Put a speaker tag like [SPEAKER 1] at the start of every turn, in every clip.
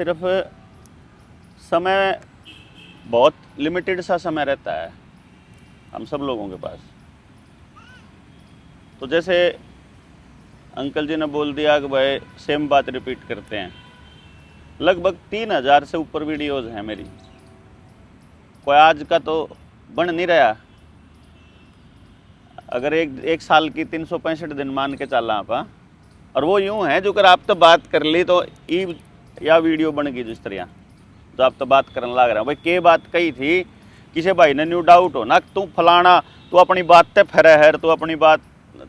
[SPEAKER 1] सिर्फ समय बहुत लिमिटेड सा समय रहता है हम सब लोगों के पास। तो जैसे अंकल जी ने बोल दिया कि भाई सेम बात रिपीट करते हैं। लगभग 3000 से ऊपर वीडियोज़ हैं मेरी, कोई आज का तो बन नहीं रहा। अगर एक साल की 365 दिन मान के चलना आप, और वो यूं है जो कर आप तो बात कर ली तो ई या वीडियो बन गई जिस तरह तो आप तो बात करने लग रहे हो। भाई के बात कही थी, किसी भाई ने न्यू डाउट हो ना तू फलाना, तू अपनी बात ते फरे है, तू अपनी बात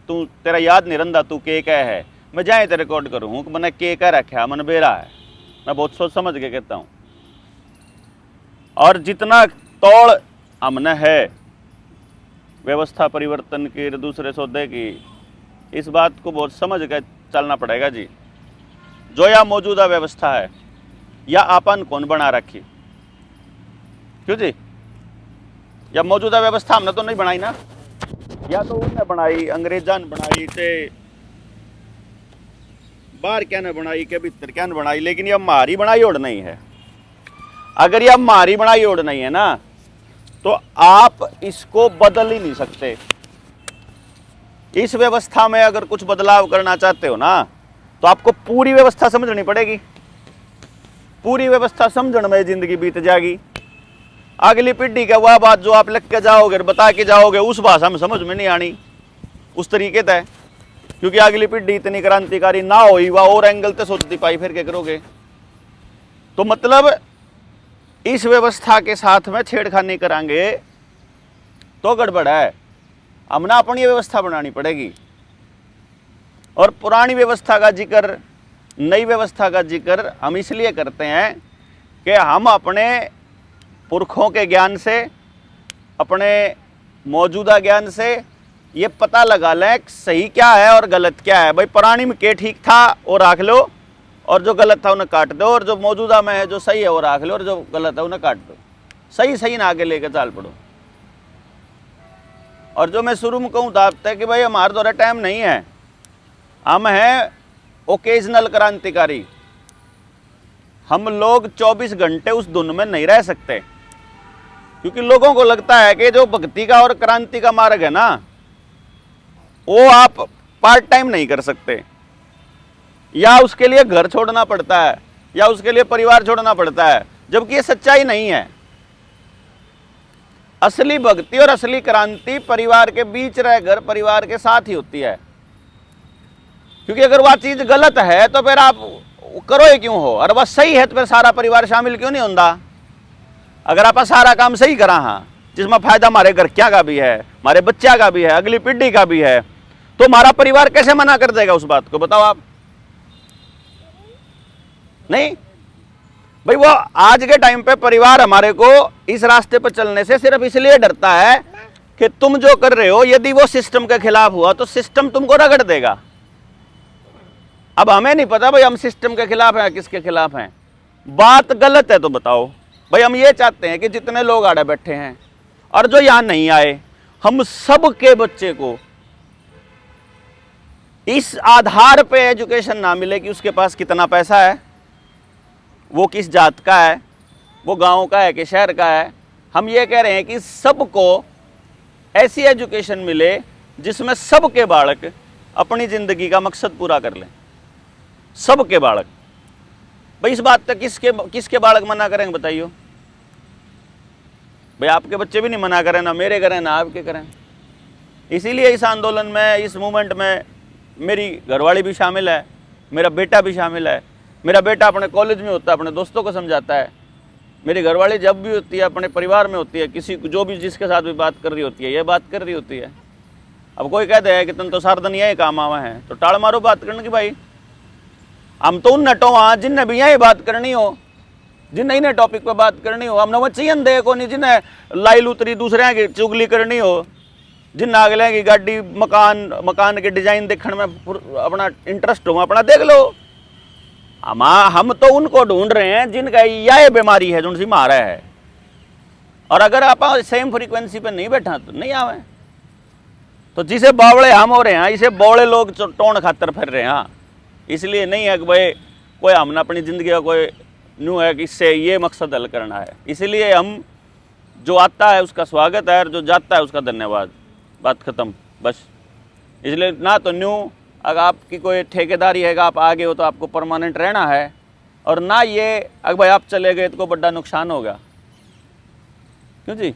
[SPEAKER 1] तू तेरा याद नहीं रंदा तू के कह है, मैं जाए तो रिकॉर्ड करूँ कि मैंने के कह रखा मन बेरा है। मैं बहुत सोच समझ के कहता हूँ। और जितना तोड़ हमने है व्यवस्था परिवर्तन की, दूसरे सौदे की, इस बात को बहुत समझ के चलना पड़ेगा जी। जो या मौजूदा व्यवस्था है या आपन कौन बना रखी, क्यों जी? या मौजूदा व्यवस्था हमने तो नहीं बनाई ना, या तो उनने बनाई, अंग्रेजा ने बनाई थे, बाहर क्या ने बनाई के भीतर क्या ने बनाई, लेकिन यह हमारी बनाई ओढ़ नहीं है। अगर यह हमारी बनाई ओढ़ नहीं है ना तो आप इसको बदल ही नहीं सकते। इस व्यवस्था में अगर कुछ बदलाव करना चाहते हो ना तो आपको पूरी व्यवस्था समझनी पड़ेगी। पूरी व्यवस्था समझने में जिंदगी बीत जाएगी। अगली पीढ़ी का वह बात जो आप लिख के जाओगे, बता के जाओगे, उस भाषा में समझ में नहीं आनी उस तरीके से, क्योंकि अगली पीढ़ी इतनी क्रांतिकारी ना हो, वह और एंगल से सोचती पाई फिर क्या करोगे। तो मतलब इस व्यवस्था के साथ में छेड़खानी करांगे तो गड़बड़ है। हमने अपनी व्यवस्था बनानी पड़ेगी। और पुरानी व्यवस्था का जिक्र, नई व्यवस्था का जिक्र हम इसलिए करते हैं कि हम अपने पुरखों के ज्ञान से, अपने मौजूदा ज्ञान से ये पता लगा लें कि सही क्या है और गलत क्या है। भाई पुरानी में के ठीक था वो रख लो, और जो गलत था उन्हें काट दो, और जो मौजूदा में है जो सही है वो रख लो, और जो गलत है उन्हें काट दो। सही सही ना आगे लेके चाल पड़ो। और जो मैं शुरू में कहूँ था अब तक कि भाई हमारे द्वारा टाइम नहीं है, हम हैं ओकेजनल क्रांतिकारी। हम लोग 24 घंटे उस धुन में नहीं रह सकते, क्योंकि लोगों को लगता है कि जो भक्ति का और क्रांति का मार्ग है ना वो आप पार्ट टाइम नहीं कर सकते, या उसके लिए घर छोड़ना पड़ता है, या उसके लिए परिवार छोड़ना पड़ता है, जबकि ये सच्चाई नहीं है। असली भक्ति और असली क्रांति परिवार के बीच रहकर परिवार के साथ ही होती है। क्योंकि अगर वह चीज गलत है तो फिर आप करो ही क्यों हो, और वह सही है तो फिर सारा परिवार शामिल क्यों नहीं होता। अगर आप सारा काम सही करा, हाँ, जिसमें फायदा हमारे घर क्या का भी है, हमारे बच्चा का भी है, अगली पीढ़ी का भी है, तो हमारा परिवार कैसे मना कर देगा उस बात को, बताओ आप? नहीं भाई, वो आज के टाइम पे परिवार हमारे को इस रास्ते पर चलने से सिर्फ इसलिए डरता है कि तुम जो कर रहे हो यदि वो सिस्टम के खिलाफ हुआ तो सिस्टम तुमको रगड़ देगा। अब हमें नहीं पता भाई हम सिस्टम के खिलाफ हैं किसके खिलाफ हैं। बात गलत है तो बताओ भाई। हम ये चाहते हैं कि जितने लोग आड़े बैठे हैं और जो यहां नहीं आए, हम सबके बच्चे को इस आधार पे एजुकेशन ना मिले कि उसके पास कितना पैसा है, वो किस जात का है, वो गांव का है कि शहर का है। हम ये कह रहे हैं कि सबको ऐसी एजुकेशन मिले जिसमें सबके बालक अपनी जिंदगी का मकसद पूरा कर लें। सबके बालक। भाई इस बात तक किसके बालक मना करेंगे बताइए? भाई आपके बच्चे भी नहीं मना करें, ना मेरे करें ना आपके करें। इसीलिए इस आंदोलन में, इस मूवमेंट में मेरी घरवाली भी शामिल है, मेरा बेटा भी शामिल है। मेरा बेटा अपने कॉलेज में होता है, अपने दोस्तों को समझाता है। मेरी घरवाली जब भी होती है अपने परिवार में होती है, किसी जो भी जिसके साथ भी बात कर रही होती है, ये बात कर रही होती है। अब कोई कहते हैं कि तुम तो सारा दिन यही काम आवा है, तो टाल मारो बात करने की। भाई हम तो उन नटों वहाँ जिनने भी यही बात करनी हो, जिन्हें इन्हें टॉपिक पर बात करनी हो, हमने वो चाहिए दे को नहीं, जिन्हें लाइल उतरी दूसरे की चुगली करनी हो, जिन्हें अगले की गाड़ी मकान के डिजाइन देखने में अपना इंटरेस्ट हो, अपना देख लो। हम तो उनको ढूंढ रहे हैं जिनका यह बीमारी है जो मारा है। और अगर आप सेम फ्रीक्वेंसी पे नहीं बैठा तो नहीं आवे। तो जिसे बावड़े हम हो रहे हैं, इसे बौड़े लोग टोन खातर फिर रहे हैं। इसलिए नहीं है कि भाई कोई हमने अपनी ज़िंदगी का कोई न्यू है कि इससे ये मकसद हल करना है। इसलिए हम जो आता है उसका स्वागत है और जो जाता है उसका धन्यवाद। बात ख़त्म बस। इसलिए ना तो न्यू अगर आपकी कोई ठेकेदारी है, आप आगे हो तो आपको परमानेंट रहना है, और ना ये अगर भाई आप चले गए तो बड़ा नुकसान होगा। क्यों जी?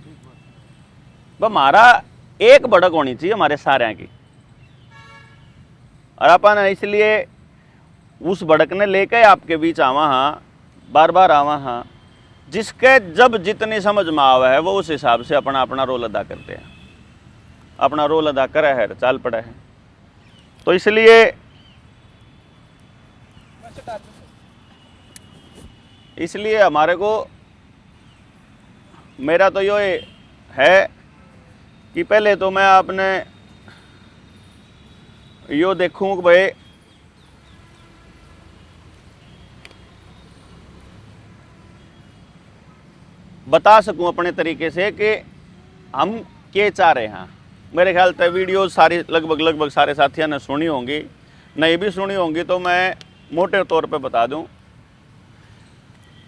[SPEAKER 1] हमारा एक बढ़क होनी चाहिए हमारे सारे की, और अपन इसलिए उस बढ़क ने लेके आपके बीच आवा हाँ, बार बार आवा हाँ, जिसके जब जितनी समझ में आवा है वो उस हिसाब से अपना अपना रोल अदा करते हैं, अपना रोल अदा करे है, चाल पड़ा है। तो इसलिए हमारे को, मेरा तो ये है कि पहले तो मैं अपने यो देखूं कि भाई बता सकूं अपने तरीके से कि हम क्या चाह रहे हैं। मेरे ख्याल से वीडियो सारी लगभग सारे साथियों ने सुनी होंगी, नहीं भी सुनी होंगी तो मैं मोटे तौर पे बता दूं।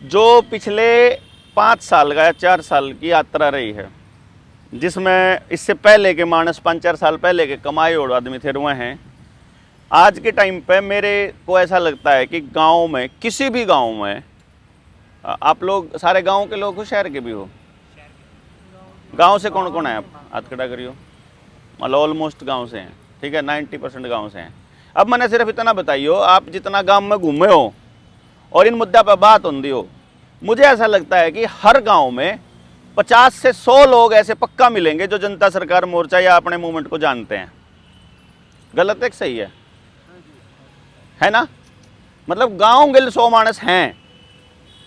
[SPEAKER 1] जो पिछले 5 साल का या 4 साल की यात्रा रही है, जिसमें इससे पहले के मानस 5-4 साल पहले के कमाए और आदमी थे रुए हैं, आज के टाइम पे मेरे को ऐसा लगता है कि गांव में, किसी भी गांव में, आप लोग सारे गांव के लोग हो, शहर के भी हो? गांव से कौन कौन है? आप हाथ खड़ा करियो। मतलब ऑलमोस्ट गांव से हैं, ठीक है, 90% गांव से हैं। अब मैंने सिर्फ इतना बताइयो, आप जितना गांव में घूमे हो और इन मुद्दा पर बात होती हो, मुझे ऐसा लगता है कि हर गांव में 50 से 100 लोग ऐसे पक्का मिलेंगे जो जनता सरकार मोर्चा या अपने मूवमेंट को जानते हैं। गलत है कि सही है ना? मतलब गांव गिल 100 मानस हैं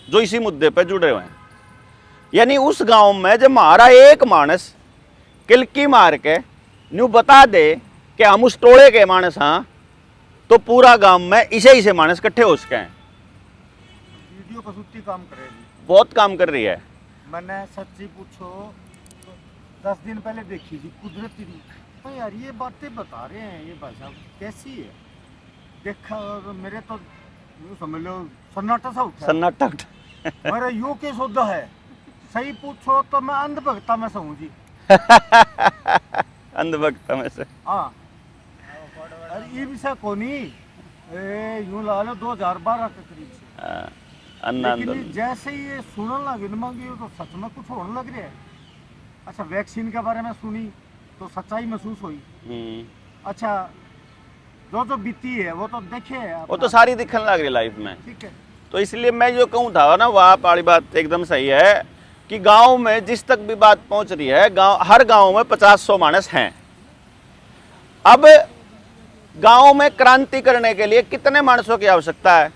[SPEAKER 1] जो इसी मुद्दे पर जुड़े हुए हैं। यानी उस गांव में जब हमारा एक मानस किलकी मार के न्यू बता दे कि हम उस टोले के मानस हाँ, तो पूरा गांव में इसे मानस इकट्ठे हो सके हैं।
[SPEAKER 2] वीडियो कसूती काम कर रही है,
[SPEAKER 1] बहुत काम कर रही है।
[SPEAKER 2] मैंने सच्ची पूछो तो 10 दिन पहले देखी थी, कुदरती तो यार ये बातें बता रहे हैं ये भाई साहब कैसी है, देखा और मेरे तो यूँ समझ लो सन्नाटा सा उठा।
[SPEAKER 1] सन्नाटा
[SPEAKER 2] मेरा यू के सौदा है, सही पूछो तो मैं अंधभक्ता में से हूँ जी।
[SPEAKER 1] अंधभक्ता में से?
[SPEAKER 2] हाँ, अरे ये विषय कोनी यूँ ला लो 2012 के करीब से। लेकिन जैसे ये सुनने लगे मांगी तो सच में कुछ होने लग रहा है। अच्छा, वैक्सीन के बारे में सुनी तो सच्चाई महसूस हुई। अच्छा, जो बीती है वो तो देखे,
[SPEAKER 1] वो तो सारी दिखने लग रही लाइफ में।
[SPEAKER 2] ठीक है,
[SPEAKER 1] तो इसलिए मैं जो कहूँ था ना, वहाँ वाली बात एकदम सही है कि गांव में जिस तक भी बात पहुँच रही है, हर गांव में 50-100 मानस हैं। अब गांव में क्रांति करने के लिए कितने मानसों की आवश्यकता है?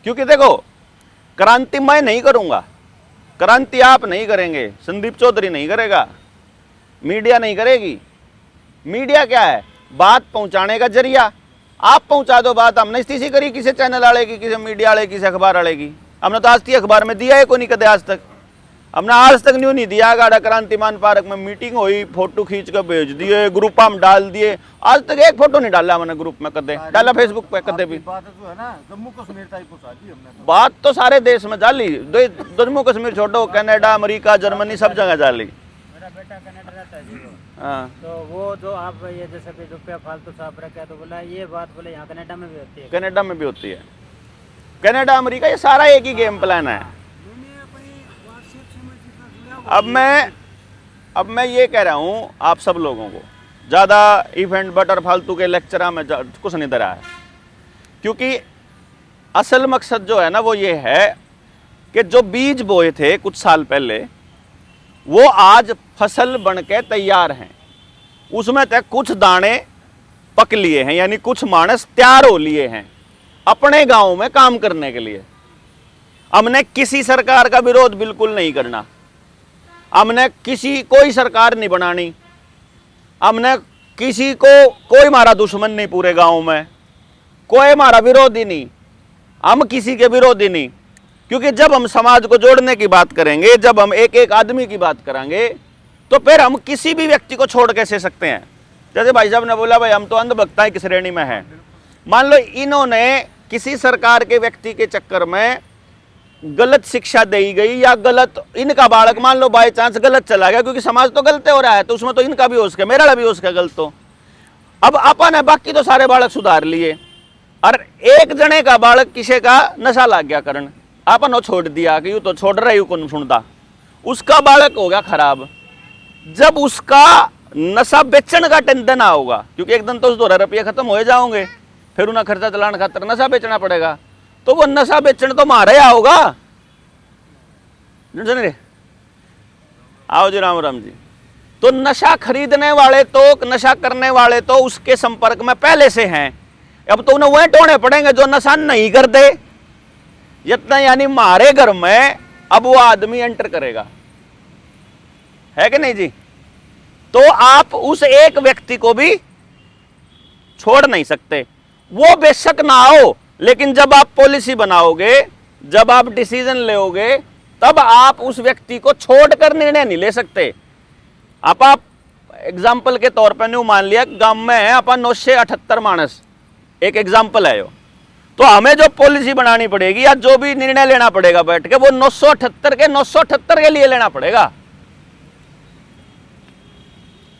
[SPEAKER 1] क्योंकि देखो, क्रांति मैं नहीं करूंगा, क्रांति आप नहीं करेंगे, संदीप चौधरी नहीं करेगा, मीडिया नहीं करेगी। मीडिया क्या है? बात पहुंचाने का जरिया। आप पहुंचा दो बात, हमने इसी करी, किसी चैनल वाले की, किसी मीडिया वाले की, किसी अखबार वाले की। हमने तो आज तक अखबार में दिया है कोई नहीं, कदे आज तक हमने आज तक न्यू नहीं दिया। गाड़ा क्रांतिमान पार्क में मीटिंग हुई, फोटो खींच कर भेज दिए, ग्रुप में डाल दिए, आज तक एक फोटो नहीं डाला मैंने ग्रुप में, कदे डाला फेसबुक पे कदे भी।
[SPEAKER 2] बात जो है ना जम्मू कश्मीर तक पहुंचा दी हमने।
[SPEAKER 1] बात तो सारे देश में डाली, जम्मू कश्मीर छोड़ो, कनाडा, अमेरिका, जर्मनी, सब जगह डाली।
[SPEAKER 3] मेरा बेटा कनाडा रहता है जी,
[SPEAKER 1] हाँ,
[SPEAKER 3] तो वो जो आप ये जैसे कि रुपया फालतू साफ रखा है, तो बोला ये बात बोले यहाँ कनाडा में भी होती है।
[SPEAKER 1] कनाडा में भी होती है, कनाडा, अमेरिका, ये सारा एक ही गेम प्लान है। अब मैं ये कह रहा हूँ आप सब लोगों को, ज़्यादा इवेंट बटर फालतू के लेक्चर में कुछ नहीं दे रहा है, क्योंकि असल मकसद जो है ना वो ये है कि जो बीज बोए थे कुछ साल पहले, वो आज फसल बन के तैयार हैं। उसमें तक कुछ दाने पक लिए हैं, यानी कुछ मानस तैयार हो लिए हैं अपने गांव में काम करने के लिए। हमने किसी सरकार का विरोध बिल्कुल नहीं करना, हमने कोई सरकार नहीं बनानी, हमने किसी को, कोई हमारा दुश्मन नहीं पूरे गांव में, कोई हमारा विरोधी नहीं, हम किसी के विरोधी नहीं। क्योंकि जब हम समाज को जोड़ने की बात करेंगे, जब हम एक एक आदमी की बात करेंगे, तो फिर हम किसी भी व्यक्ति को छोड़ कैसे सकते हैं। जैसे भाई साहब ने बोला भाई हम तो अंधभक्ता की श्रेणी में हैं। मान लो इन्होंने किसी सरकार के व्यक्ति के चक्कर में गलत शिक्षा दी गई या गलत, इनका बालक मान लो बाय चांस गलत चला गया, क्योंकि समाज तो गलत हो रहा है, तो उसमें तो इनका भी हो सके, मेरा भी हो सके गलत। तो अब अपन है, बाकी तो सारे बालक सुधार लिए, और एक जने का बालक किसी का नशा लग गया करण, अपन वो छोड़ दिया कि यू तो छोड़ रहा, यू कौन सुनता, उसका बालक हो गया खराब। जब उसका नशा बेचने का टेंशन होगा, क्योंकि एक दिन तो उस 2 रुपये खत्म हो जाओगे, फिर उन्हें खर्चा चलाने खातर नशा बेचना पड़ेगा, तो वो नशा बेचने तो मारे आओगा। सुन रहे, आओ जी, राम राम जी। तो नशा खरीदने वाले तो, नशा करने वाले तो उसके संपर्क में पहले से हैं, अब तो उन्हें वह ढूंढने पड़ेंगे जो नशा नहीं कर दे। जितना यानी मारे घर में अब वो आदमी एंटर करेगा, है कि नहीं जी। तो आप उस एक व्यक्ति को भी छोड़ नहीं सकते, वो बेशक ना हो, लेकिन जब आप पॉलिसी बनाओगे, जब आप डिसीजन लोगे, तब आप उस व्यक्ति को छोड़कर निर्णय नहीं ले सकते। आप एग्जाम्पल के तौर पर न्यू मान लिया गांव में है अपन 978 मानस, एक एग्जाम्पल है यो, तो हमें जो पॉलिसी बनानी पड़ेगी या जो भी निर्णय लेना पड़ेगा बैठ के, वो 978 के लिए लेना पड़ेगा,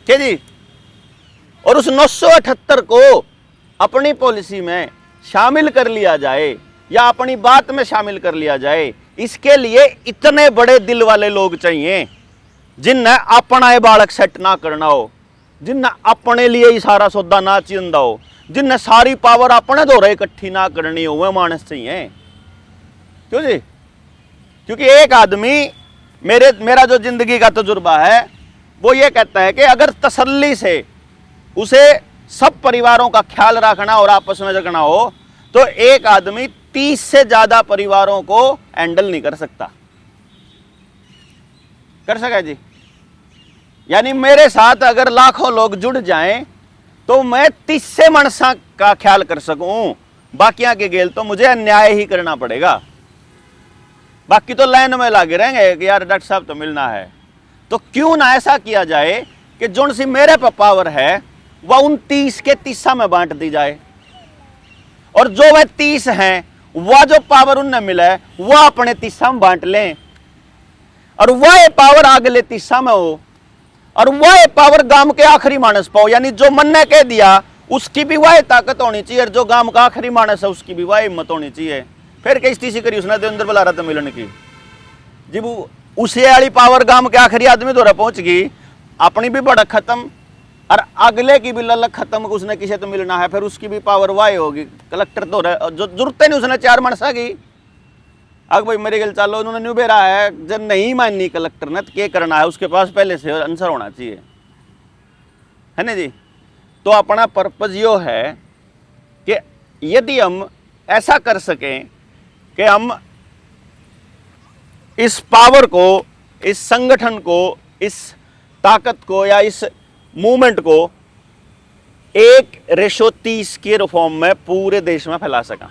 [SPEAKER 1] क्या जी। और उस 978 को अपनी पॉलिसी में शामिल कर लिया जाए या अपनी बात में शामिल कर लिया जाए, इसके लिए इतने बड़े दिल वाले लोग चाहिए, जिन्हें अपना ये बालक सेट ना करना हो, जिन्हें अपने लिए ही सारा सौदा ना चिंदा हो, जिन्हें सारी पावर अपने द्वारा इकट्ठी ना करनी हो, वह मानस चाहिए। क्यों जी, क्योंकि एक आदमी, मेरा जो जिंदगी का तजुर्बा है वो ये कहता है कि अगर तसल्ली से उसे सब परिवारों का ख्याल रखना और आपस में रखना हो, तो एक आदमी 30 से ज्यादा परिवारों को हैंडल नहीं कर सकता। कर सका जी। यानी मेरे साथ अगर लाखों लोग जुड़ जाएं तो मैं 30 से मनसा का ख्याल कर सकूं, बाकियां के गेल तो मुझे अन्याय ही करना पड़ेगा। बाकी तो लाइन में लगे रहेंगे कि यार डॉक्टर साहब तो मिलना है, तो क्यों ना ऐसा किया जाए कि जो सी मेरे पर पावर है वह उन 30 के 30 में बांट दी जाए, और जो वह 30 हैं वह जो पावर उन्हें मिला है वह अपने 30 में बांट लें, और वह पावर अगले 30 में हो, और वह पावर गांव के आखिरी मानस पाओ। यानी जो मन ने कह दिया उसकी भी वह ताकत होनी चाहिए, और जो गांव का आखिरी मानस है उसकी भी वह हिम्मत होनी चाहिए। फिर कैसी सी करी उसने अंदर बुला रहा था मिलन की, जब उसे वाली पावर गांव के आखिरी आदमी द्वारा पहुंच गई, अपनी भी बढ़त खत्म और अगले की भी ललक खत्म, उसने किसी तो मिलना है, फिर उसकी भी पावर वाई होगी। कलेक्टर तो रहे, जो जरूरत नहीं उसने 4 मनसा की, अग भाई मेरे गल चालो, उन्होंने न्यू बेरा है, जब नहीं माननी कलेक्टर ने तो क्या करना है, उसके पास पहले से आंसर होना चाहिए, है ना जी। तो अपना पर्पज यो है कि यदि हम ऐसा कर सकें कि हम इस पावर को, इस संगठन को, इस ताकत को या इस मूवमेंट को 1:30 के रिफॉर्म में पूरे देश में फैला सका।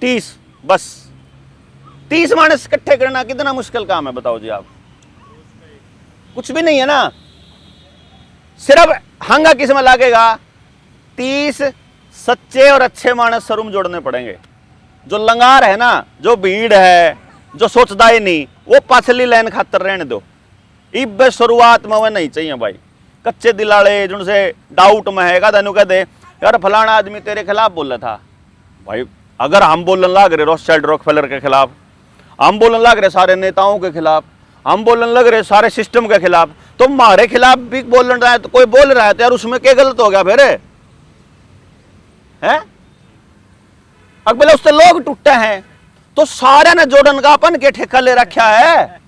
[SPEAKER 1] 30 बस, 30 मानस इकट्ठे करना कितना मुश्किल काम है बताओ जी आप। कुछ भी नहीं है ना, सिर्फ हंगा किस में लागेगा, 30 सच्चे और अच्छे मानस सरूम जोड़ने पड़ेंगे। जो लंगार है ना, जो भीड़ है, जो सोचता ही नहीं, वो पाछली लाइन खातर रहने दो। इब शुरुआत में वह नहीं चाहिए भाई। कच्चे दिलाड़े जिनसे डाउट में है, कह दे यार फलाना आदमी तेरे खिलाफ बोला था भाई। अगर हम बोलने लग रहे रॉथशाइल्ड रॉकफेलर के खिलाफ, हम बोलने लग रहे सारे नेताओं के खिलाफ, हम बोलने लग रहे सारे सिस्टम के खिलाफ, तो हमारे खिलाफ भी बोल रहा है, तो कोई बोल रहा है तो यार उसमें क्या गलत हो गया फिर है? अकबले उससे लोग टूटे हैं, तो सारे ने जोड़न का अपन के ठेका ले रखा है।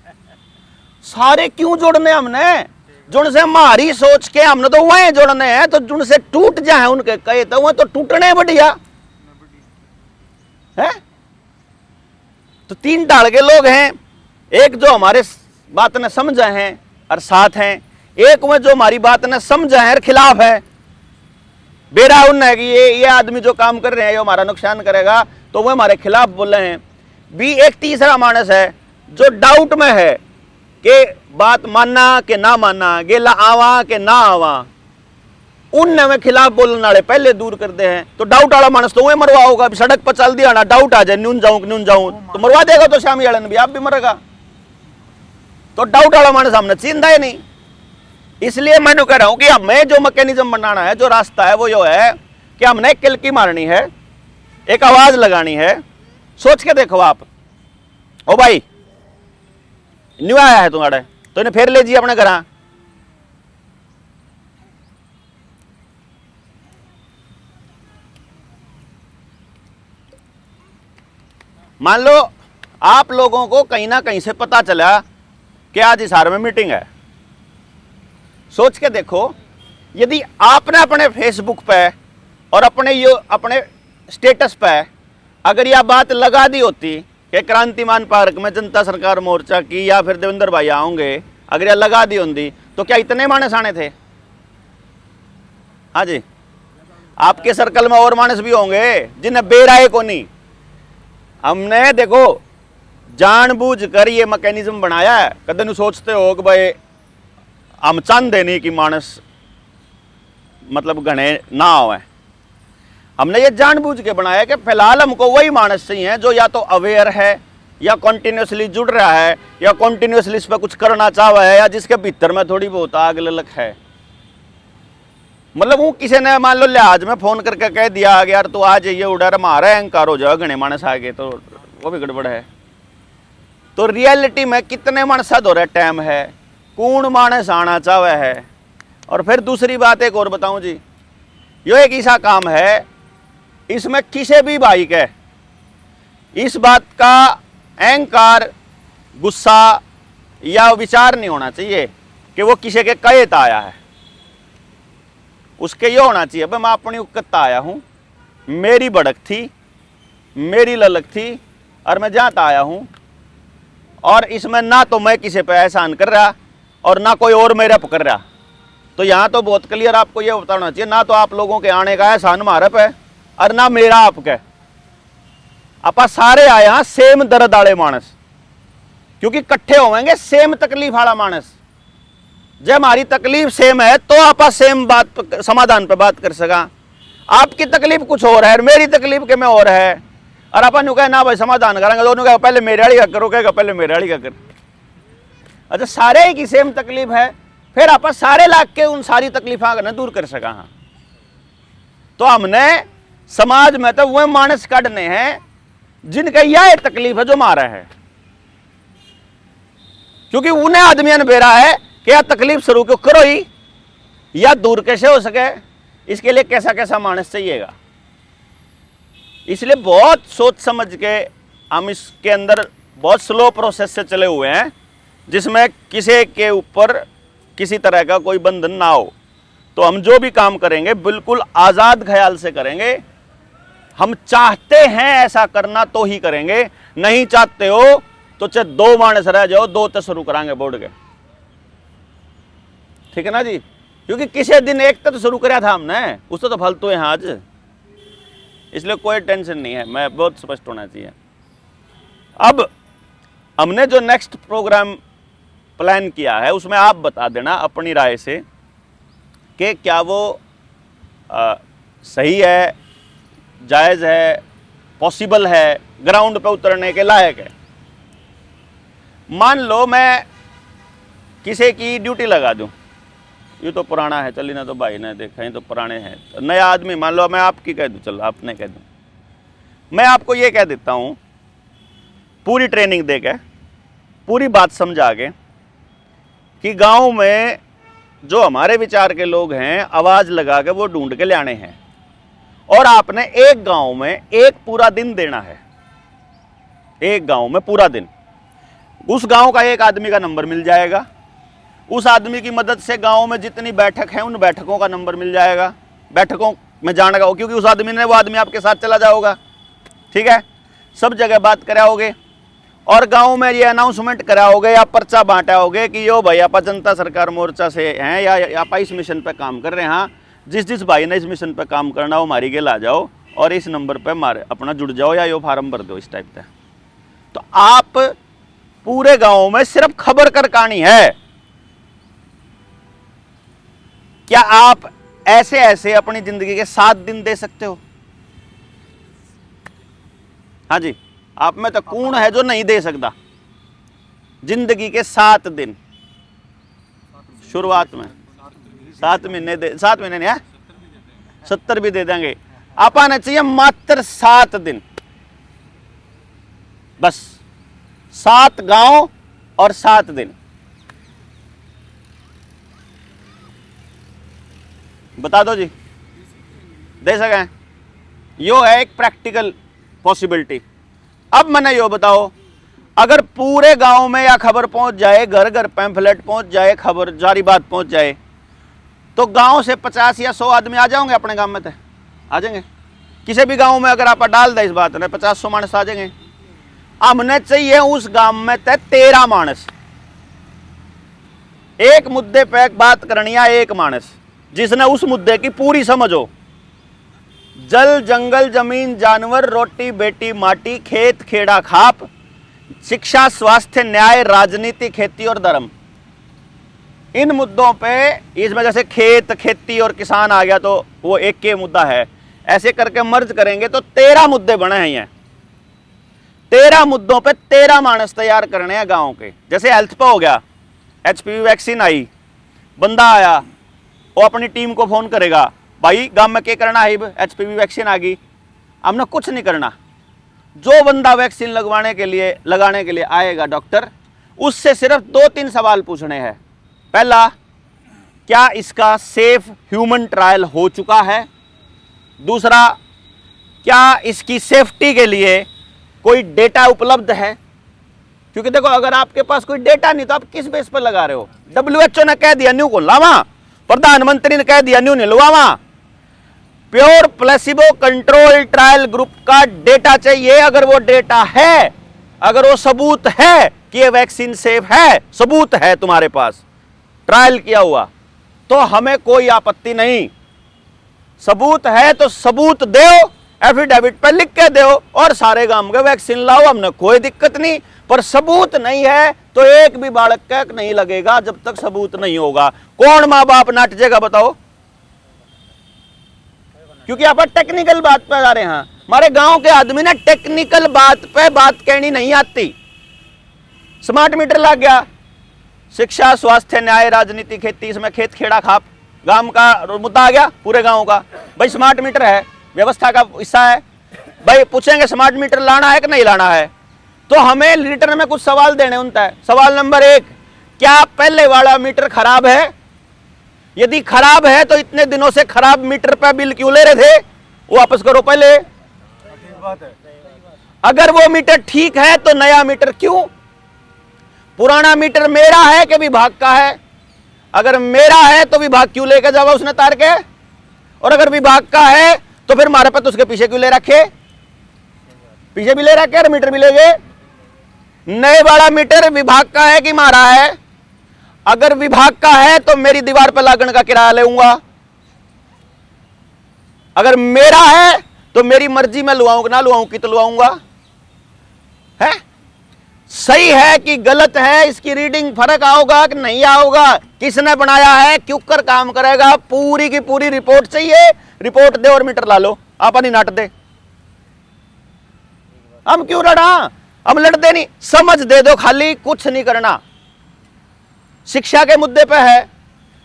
[SPEAKER 1] सारे क्यों जोड़ने हमने, जुन से हमारी सोच के हमने तो वह जोड़ने हैं, तो जुन से टूट जाए उनके कहे तो वह तो टूटने बढ़िया है। तो 3 ढाल के लोग हैं, एक जो हमारे बात ने समझा हैं और साथ हैं, एक में जो हमारी बात ने समझा है और खिलाफ है। बेरा उन्हें कि ये आदमी जो काम कर रहे हैं ये हमारा नुकसान करेगा, तो वह हमारे खिलाफ बोल रहे हैं। भी एक तीसरा मानस है जो डाउट में है कि बात मानना कि ना मानना, गेला आवा कि ना आवा, उनने में खिलाफ बोलने वाले पहले दूर करते हैं। तो डाउट वाला मानस तो वही मरवा होगा, सड़क पर चल दिया ना, डाउट आ जाए न्यून जाऊं तो मरवा देगा, तो श्यामी आलन भी आप भी मरेगा। तो डाउट वाला मानस हमने चिंता ही नहीं। इसलिए मैंने कह रहा हूं कि हमें जो मैकेनिज्म बनाना है, जो रास्ता है, वो यो है कि हमने एक किलकी मारनी है, एक आवाज लगानी है। सोच के देखो आप, ओ भाई न्यू आया है तुम्हारे, तो इन्हें फिर ले जी अपने घर। मान लो आप लोगों को कहीं ना कहीं से पता चला कि आज हिसार में मीटिंग है। सोच के देखो, यदि आपने अपने फेसबुक पे और अपने स्टेटस पे अगर यह बात लगा दी होती कि क्रांतिमान पार्क में जनता सरकार मोर्चा की या फिर देवेंद्र भाई आऊंगे, अगर यह लगा दी होती तो क्या इतने मानस आने थे? हाँ जी, आपके सर्कल में और मानस भी होंगे जिन्हें बेराए को नहीं। हमने देखो जानबूझकर ये मैकेनिज्म बनाया है। कदम सोचते हो कि भाई हम चाहते नहीं कि मानस मतलब घने ना आवे। हमने ये जानबूझ के बनाया कि फिलहाल हमको वही मानस चाहिए जो या तो अवेयर है, या कॉन्टिन्यूसली जुड़ रहा है, या कॉन्टिन्यूसली इस पर कुछ करना चाह रहा है, या जिसके भीतर में थोड़ी बहुत आग ललक है। मतलब वो किसी ने मान लो लिहाज में फोन करके कह दिया यार तू आ जाइए उड़ार मारा अहंकार हो जाओ, घने मानस आ गए, तो वो भी गड़बड़ है। तो रियलिटी में कितने मानस हो रहे टाइम है, कौन मानस आना चाहे है। और फिर दूसरी बात एक और बताऊं जी, यो एक ऐसा काम है, इसमें किसी भी भाई के इस बात का अहंकार, गुस्सा या विचार नहीं होना चाहिए कि वो किसी के कहे आया है। उसके ये होना चाहिए भाई मैं अपनी उकत आया हूं, मेरी भड़क थी, मेरी ललक थी और मैं जहां आया हूं, और इसमें ना तो मैं किसी पे एहसान कर रहा और ना कोई और मेरे पे कर रहा। तो यहाँ तो बहुत क्लियर आपको ये बताना चाहिए, ना तो आप लोगों के आने का एहसान हमारे पे और ना मेरा आपके। आप सारे आए यहाँ सेम दर्द आले मानस, क्योंकि इकट्ठे होंगे सेम तकलीफ वाला मानस। जब हमारी तकलीफ सेम है तो आप सेम बात समाधान पे बात कर सका। आपकी तकलीफ कुछ और है, मेरी तकलीफ के में और है, और अपन कहे ना भाई समाधान करेंगे, दोनों कहे पहले मेरे वाली का करो, कहेगा पहले मेरे वाली का कर। अच्छा सारे ही की सेम तकलीफ है, फिर आप सारे लाग के उन सारी तकलीफा ने दूर कर सका। हाँ, तो हमने समाज में तो वह मानस काटने हैं जिनका यह तकलीफ है जो मारा है, क्योंकि उन्हें आदमियों ने बेरा है कि यह तकलीफ शुरू क्यों करो ही, या दूर कैसे हो सके, इसके लिए कैसा कैसा मानस चाहिएगा। इसलिए बहुत सोच समझ के हम इसके अंदर बहुत स्लो प्रोसेस से चले हुए हैं, जिसमें किसी के ऊपर किसी तरह का कोई बंधन ना हो। तो हम जो भी काम करेंगे बिल्कुल आज़ाद ख्याल से करेंगे। हम चाहते हैं ऐसा करना तो ही करेंगे, नहीं चाहते हो तो चाहे दो मानस रह जाओ, दो तो शुरू करांगे बोर्ड के, ठीक है ना जी। क्योंकि किसी दिन एक तो शुरू कराया था हमने, उससे तो फालतू है आज, इसलिए कोई टेंशन नहीं है, मैं बहुत स्पष्ट होना चाहिए। अब हमने जो नेक्स्ट प्रोग्राम प्लान किया है उसमें आप बता देना अपनी राय से कि क्या वो सही है, जायज़ है, पॉसिबल है, ग्राउंड पे उतरने के लायक है। मान लो मैं किसी की ड्यूटी लगा दूं, ये तो पुराना है, चली ना तो भाई ने देखा, ये तो पुराने हैं, तो नया आदमी मान लो मैं आपकी कह दूं, चलो आपने कह दूं, मैं आपको ये कह देता हूं पूरी ट्रेनिंग दे के, पूरी बात समझा के कि गांव में जो हमारे विचार के लोग हैं आवाज़ लगा के वो ढूंढ के ले आने हैं, और आपने एक गांव में एक पूरा दिन देना है, एक गांव में पूरा दिन। उस गांव का एक आदमी का नंबर मिल जाएगा, उस आदमी की मदद से गांव में जितनी बैठक है उन बैठकों का नंबर मिल जाएगा, बैठकों में जाने का, क्योंकि उस आदमी ने वो आदमी आपके साथ चला जाओगा, ठीक है। सब जगह बात कराओगे और गांव में ये अनाउंसमेंट कराओगे या पर्चा बांटाओगे कि यो भाई आप जनता सरकार मोर्चा से हैं या आप इस मिशन पे काम कर रहे हैं, हाँ जिस जिस भाई ने इस मिशन पे काम करना हो हमारी गेल आ जाओ और इस नंबर पे मारे अपना जुड़ जाओ या यो फार्म भर दो, इस टाइप का। तो आप पूरे गांव में सिर्फ खबर कर कहानी है। क्या आप ऐसे ऐसे अपनी जिंदगी के 7 दिन दे सकते हो? हाँ जी, आप में तो कौन है जो नहीं दे सकता? जिंदगी के 7 दिन शुरुआत में 7 महीने दे, 7 महीने नहीं है, 70 भी दे देंगे। आप आना चाहिए मात्र 7 दिन, बस 7 गांव और 7 दिन। बता दो जी, दे सकें? यो है एक प्रैक्टिकल पॉसिबिलिटी। अब मैंने यो बताओ, अगर पूरे गांव में या खबर पहुंच जाए, घर घर पैम्फलेट पहुंच जाए, खबर जारी बात पहुंच जाए, तो गांव से 50 या 100 आदमी आ जाओगे अपने गांव में? तो आ जाएंगे। किसी भी गांव में अगर आप डाल दे इस बात में, 50-100 मानस आ जाएंगे। हमने चाहिए उस गांव में 13 मानस, एक मुद्दे पे बात करनी है, एक मानस जिसने उस मुद्दे की पूरी समझ हो। जल जंगल जमीन जानवर रोटी बेटी माटी खेत खेड़ा खाप, शिक्षा स्वास्थ्य न्याय राजनीति खेती और धर्म, इन मुद्दों पे, इसमें जैसे खेत खेती और किसान आ गया तो वो एक के मुद्दा है, ऐसे करके मर्ज करेंगे तो 13 मुद्दे बने हैं। ये 13 मुद्दों पे 13 मानस तैयार करने हैं गांव के। जैसे हेल्थ पे हो गया, HPV वैक्सीन आई, बंदा आया, वो अपनी टीम को फोन करेगा, भाई गांव में क्या करना है, HPV वैक्सीन आ गई। हमने कुछ नहीं करना, जो बंदा वैक्सीन लगाने के लिए आएगा डॉक्टर, उससे सिर्फ 2-3 सवाल पूछने हैं। पहला, क्या इसका सेफ ह्यूमन ट्रायल हो चुका है? दूसरा, क्या इसकी सेफ्टी के लिए कोई डेटा उपलब्ध है? क्योंकि देखो, अगर आपके पास कोई डेटा नहीं तो आप किस बेस पर लगा रहे हो? WHO ने कह दिया न्यू को लावा, प्रधानमंत्री ने कह दिया न्यू नहीं लगवावा। Pure placebo control trial group का डेटा चाहिए। अगर वो डेटा है, अगर वो सबूत है कि ये वैक्सीन सेफ है, सबूत है तुम्हारे पास ट्रायल किया हुआ, तो हमें कोई आपत्ति नहीं। सबूत है तो सबूत दो, एफिडेविट पे लिख के दो और सारे गांव के वैक्सीन लाओ, हमने कोई दिक्कत नहीं। पर सबूत नहीं है तो एक भी बालक का नहीं लगेगा जब तक सबूत नहीं होगा। कौन माँ बाप नाट जाएगा बताओ? क्योंकि आप टेक्निकल बात पे जा रहे हैं। हमारे गांव के आदमी ने टेक्निकल बात पे बात कहनी नहीं आती। स्मार्ट मीटर लग गया, शिक्षा स्वास्थ्य न्याय राजनीति खेती, इसमें खेत खेड़ा खाप गांव का मुद्दा आ गया, पूरे गांव का। भाई स्मार्ट मीटर है, व्यवस्था का हिस्सा है। भाई पूछेंगे स्मार्ट मीटर लाना है कि नहीं लाना है, तो हमें रिटर्न में कुछ सवाल देने होता है। सवाल नंबर 1, क्या पहले वाला मीटर खराब है? यदि खराब है तो इतने दिनों से खराब मीटर पे बिल क्यों ले रहे थे? वो वापस करो पहले। अगर वो मीटर ठीक है तो नया मीटर क्यों? पुराना मीटर मेरा है कि विभाग का है? अगर मेरा है तो विभाग क्यों लेके जावा उसने तार के? और अगर विभाग का है तो फिर हमारे पास उसके पीछे क्यों ले रखे? पीछे भी ले रखे और मीटर भी ले गए। नए वाला मीटर विभाग का है कि हमारा है? अगर विभाग का है तो मेरी दीवार पर लागण का किराया लेऊंगा। अगर मेरा है तो मेरी मर्जी में लुआऊं ना लुआऊं की तो लुआऊंगा। है सही है कि गलत है, इसकी रीडिंग फर्क आओगा कि नहीं आओगा, किसने बनाया है, क्यों कर काम करेगा, पूरी की पूरी रिपोर्ट चाहिए। रिपोर्ट दे और मीटर ला लो, आप नहीं नाट दे। हम क्यों लड़ा? हम लड़ते नहीं, समझ दे दो खाली, कुछ नहीं करना। शिक्षा के मुद्दे पे है,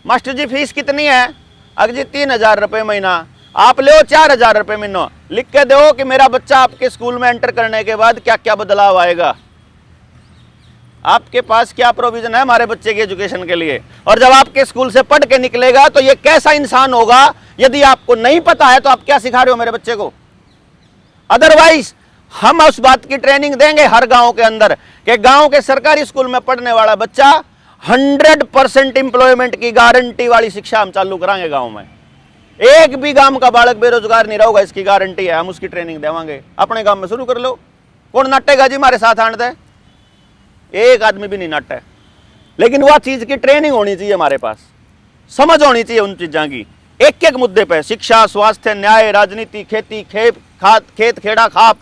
[SPEAKER 1] मास्टर जी फीस कितनी है? अगर जी 3000 रुपये महीना, आप ले 4000 रुपये महीना। लिख के दो कि मेरा बच्चा आपके स्कूल में एंटर करने के बाद क्या क्या बदलाव आएगा, आपके पास क्या प्रोविजन है हमारे बच्चे की एजुकेशन के लिए। और जब आपके स्कूल से पढ़ के निकलेगा तो ये कैसा इंसान होगा, यदि आपको नहीं पता है तो आप क्या सिखा रहे हो मेरे बच्चे को? अदरवाइज हम उस बात की ट्रेनिंग देंगे हर गांव के अंदर कि गांव के सरकारी स्कूल में पढ़ने वाला बच्चा 100% एम्प्लॉयमेंट की गारंटी वाली शिक्षा हम चालू कराएंगे गांव में। एक भी गांव का बालक बेरोजगार नहीं रहेगा, इसकी गारंटी है। हम उसकी ट्रेनिंग देवांगे। अपने गांव में शुरू कर लो। कौन नाटेगा जी हमारे साथ आने दे? एक आदमी भी नहीं नाटा है। लेकिन वह चीज की ट्रेनिंग होनी चाहिए हमारे पास, समझ होनी चाहिए उन चीजों की। एक एक मुद्दे पे, शिक्षा स्वास्थ्य न्याय राजनीति खेती खेत खेड़ा खाप,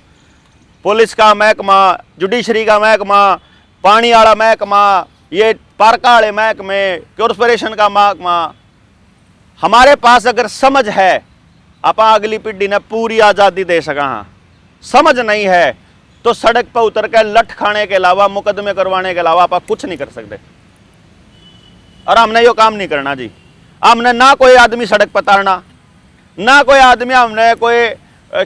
[SPEAKER 1] पुलिस का महकमा, जुडिशरी का महकमा, पानी वाला महकमा, ये पार्का वाले महकमे, कॉर्पोरेशन का महकमा, हमारे पास अगर समझ है आप अगली पीढ़ी ने पूरी आजादी दे सका, हाँ समझ नहीं है तो सड़क पर उतर कर लठ खाने के अलावा, मुकदमे करवाने के अलावा आप कुछ नहीं कर सकते। और हमने यो काम नहीं करना जी। हमने ना कोई आदमी सड़क पर तारना, ना कोई आदमी हमने कोई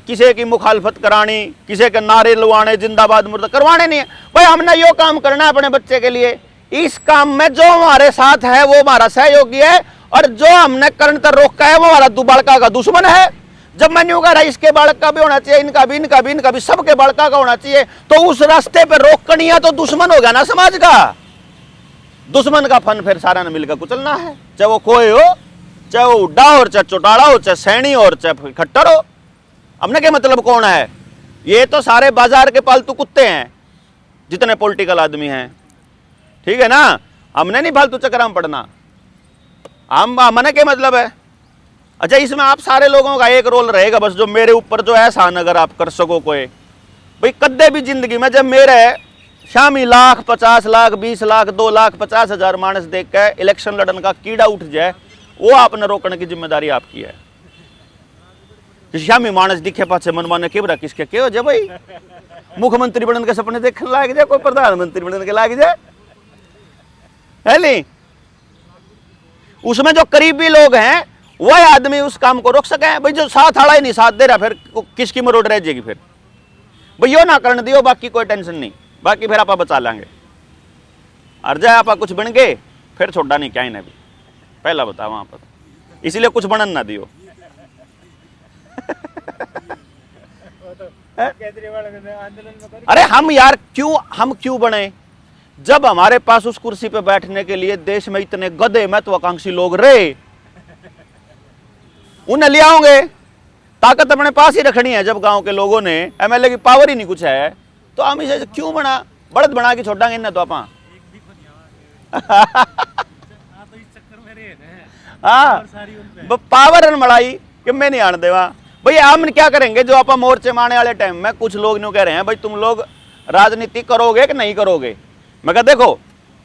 [SPEAKER 1] किसी की मुखालफत करानी, किसी के नारे लुआने, जिंदाबाद मुर्दा करवाने नहीं है भाई। हमने यो काम करना है अपने बच्चे के लिए। इस काम में जो हमारे साथ है वो हमारा सहयोगी है, और जो हमने करने तक रोका है वो हमारा बालका का दुश्मन है। जब मैं न्यू कह रहा इसके बालक का भी होना चाहिए, इनका भी, इनका भी, इनका भी, सबके बालका का होना चाहिए, तो उस रास्ते पे रोकनी है तो दुश्मन हो गया ना समाज का। दुश्मन का फन फिर सारा ने मिलकर कुचलना है, चाहे वो कोई हो, चाहे वो उड्डा हो, चाहे चौटाला हो, चाहे सैनी हो, चाहे खट्टर हो। हमने क्या मतलब कौन है? ये तो सारे बाजार के पालतू कुत्ते हैं जितने पॉलिटिकल आदमी हैं, ठीक है ना। हमने नहीं फालतू चक्कर में पड़ना। हमने क्या मतलब है? अच्छा, इसमें आप सारे लोगों का एक रोल रहेगा बस, जो मेरे ऊपर जो एहसान अगर आप कर सको कोई भाई। कद्दे भी जिंदगी में जब मेरे शामी लाख 50 लाख 20 लाख 2 लाख 50 हजार मानस देख के इलेक्शन लड़न का कीड़ा उठ जाए, वो आपने रोकने की जिम्मेदारी आपकी है। शामी मानस दिखे पाछे मन माने केबरा किसके के हो जाए भाई। मुख्यमंत्री बनने के सपने देखने लाग जाए, कोई प्रधानमंत्री बनने के लाग जाए, है नहीं। उसमें जो करीबी लोग हैं वह आदमी उस काम को रोक सके भाई। जो साथ आड़ा ही नहीं साथ दे रहा, फिर किसकी मरोड़ रह जाएगी फिर भाई। यो ना करने दियो, बाकी कोई टेंशन नहीं, बाकी फिर आप बचा लेंगे। और जाए आप कुछ बन गए फिर छोड़ा नहीं क्या इन्हें भी, पहला बता वहां पर, इसीलिए कुछ बनन ना दियो। अरे हम यार हम क्यों बने? जब हमारे पास उस कुर्सी पे बैठने के लिए देश में इतने गधे महत्वाकांक्षी लोग रहे, उन्हें ले आओगे। ताकत अपने पास ही रखनी है। जब गांव के लोगों ने एमएलए की पावर ही नहीं कुछ है, तो हम इसे क्यों बना बढ़त बना के छोड़ांगे इन्हें तो आप। हाँ, पावर बढ़ाई कि मैं नहीं आने देवा भाई। हम क्या करेंगे जो आप मोर्चे मारने वाले टाइम में कुछ लोग न्यू कह रहे हैं भाई तुम लोग राजनीति करोगे कि नहीं करोगे। मैं कहा देखो,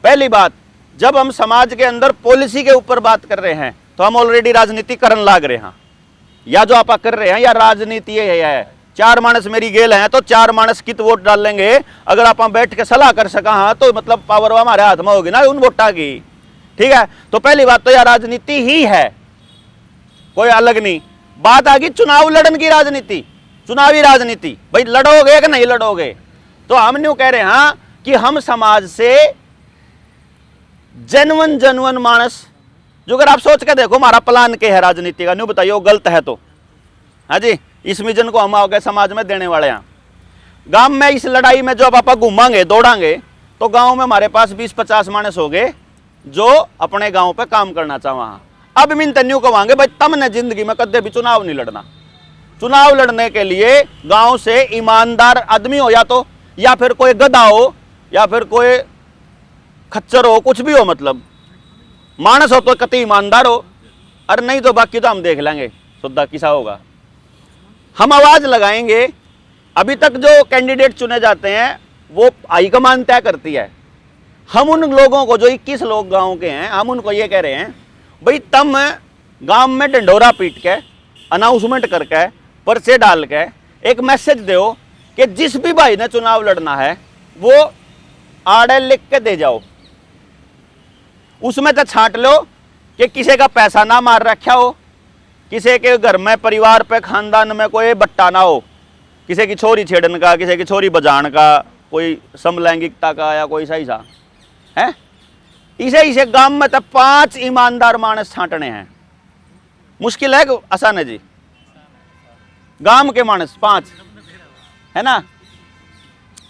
[SPEAKER 1] पहली बात, जब हम समाज के अंदर पॉलिसी के ऊपर बात कर रहे हैं तो हम ऑलरेडी राजनीति करन लाग रहे हैं। या जो आप कर रहे हैं या राजनीति है। 4 मानस मेरी गेल है तो 4 मानस कित वोट डाल लेंगे। अगर आप बैठ के सलाह कर सका हाँ तो मतलब पावर हमारे हाथ में होगी ना उन वोटा की, ठीक है। तो पहली बात तो यार राजनीति ही है, कोई अलग नहीं। बात आ गई चुनाव लड़न की राजनीति, चुनावी राजनीति भाई लड़ोगे कि नहीं लड़ोगे। तो हम न्यू कह रहे हैं हाँ कि हम समाज से जनवन मानस, जो अगर आप सोच के देखो हमारा प्लान क्या है राजनीति का, न्यू बताइए गलत है तो। हाँ जी, इस विजन को हम आओगे समाज में देने वाले हैं। गांव में इस लड़ाई में जब आप घूमांगे दौड़ांगे तो गांव में हमारे पास 20-50 मानस हो गए जो अपने गांव पे काम करना चाहवा। अब मिन तन्यू कहेंगे भाई तमने जिंदगी में कदे भी चुनाव नहीं लड़ना। चुनाव लड़ने के लिए गांव से ईमानदार आदमी हो, या फिर कोई गधा हो, या फिर कोई खच्चर हो, कुछ भी हो, मतलब मानस हो तो कति ईमानदार हो, और नहीं तो बाकी तो हम देख लेंगे सुद्धा किसा होगा। हम आवाज लगाएंगे। अभी तक जो कैंडिडेट चुने जाते हैं वो हाईकमान तय करती है। हम उन लोगों को, जो 21 लोग गांव के हैं, हम उनको ये कह रहे हैं भाई तुम गांव में डंडोरा पीट के अनाउंसमेंट करके पर्चे डाल के एक मैसेज दो कि जिस भी भाई ने चुनाव लड़ना है वो आड़े लिख के दे जाओ। उसमें तो छांट लो कि किसी का पैसा ना मार रखा हो, किसी के घर में परिवार पे खानदान में कोई बट्टा ना हो, किसी की छोरी छेड़न का, किसी की छोरी बजान का, कोई समलैंगिकता का, या कोई सही सा है। इसे गांव में तो 5 ईमानदार मानस छांटने हैं। मुश्किल है कि आसान है जी? गांव के मानस 5 है ना,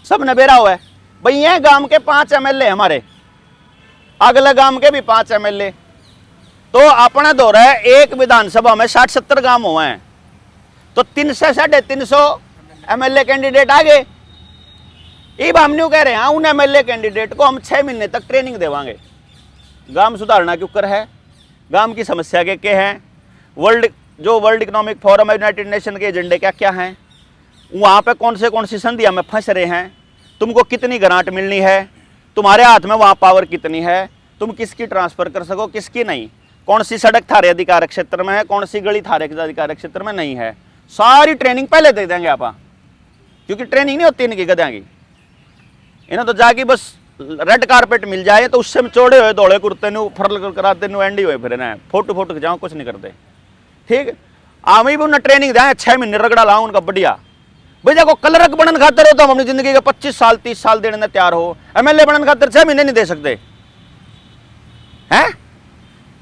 [SPEAKER 1] सब नबेरा हुआ है भाई। ये गांव के 5 एमएलए हमारे, अगले गांव के भी 5 एमएलए, तो अपना दौर है एक विधानसभा में 60-70 गांव हुए हैं, तो 300-350 एमएलए कैंडिडेट आ गए। ये हम न्यू कह रहे हैं उन एमएलए कैंडिडेट को हम 6 महीने तक ट्रेनिंग देवांगे। गांव सुधारना क्यों कर है, गांव की समस्या के हैं, world economic forum, United nation के एजेंडे क्या क्या हैं, वहाँ पे कौन सी संधियाँ में फंस रहे हैं, तुमको कितनी ग्रांट मिलनी है, तुम्हारे हाथ में वहाँ पावर कितनी है, तुम किसकी ट्रांसफ़र कर सको किसकी नहीं, कौन सी सड़क थारे अधिकार क्षेत्र में है, कौन सी गली थारे अधिकार क्षेत्र में नहीं है। सारी ट्रेनिंग पहले दे देंगे आप, क्योंकि ट्रेनिंग नहीं होती इनकी गद्या की। इन्हें तो जाके बस रेड कारपेट मिल जाए तो उससे चौड़े हुए दौड़े कुर्ते नु फरल कराते नु एंडी हुए फिर ना फोटो फोटो खिंचाओ, कुछ नहीं करते। ठीक, आमी भी उन्हें ट्रेनिंग दें 6 महीने रगड़ा लाऊं उनका बढ़िया। भैया को कलरक बनन खातर हो तो हम अपनी जिंदगी के 25 साल 30 साल देने तैयार हो। एमएलए बनन खातर 6 महीने नहीं दे सकते हैं,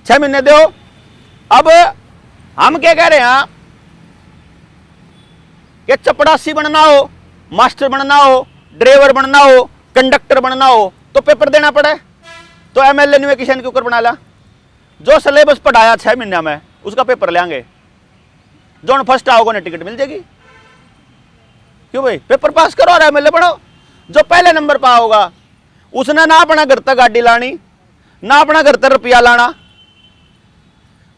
[SPEAKER 1] 6 महीने दो। अब हम क्या कह रहे हैं कि चपड़ासी बनना हो, मास्टर बनना हो, ड्राइवर बनना हो, कंडक्टर बनना हो तो पेपर देना पड़े। तो एमएलए ने किसान के ऊपर बना ला, जो सिलेबस पढ़ाया 6 महीने में उसका पेपर लेंगे, जो फर्स्ट आओगे ना टिकट मिल जाएगी। क्यों भाई, पेपर पास करो और एमएलए बनो। जो पहले नंबर पर होगा उसने ना अपना घर तक गाड़ी लानी, ना अपना घर तक रुपया लाना।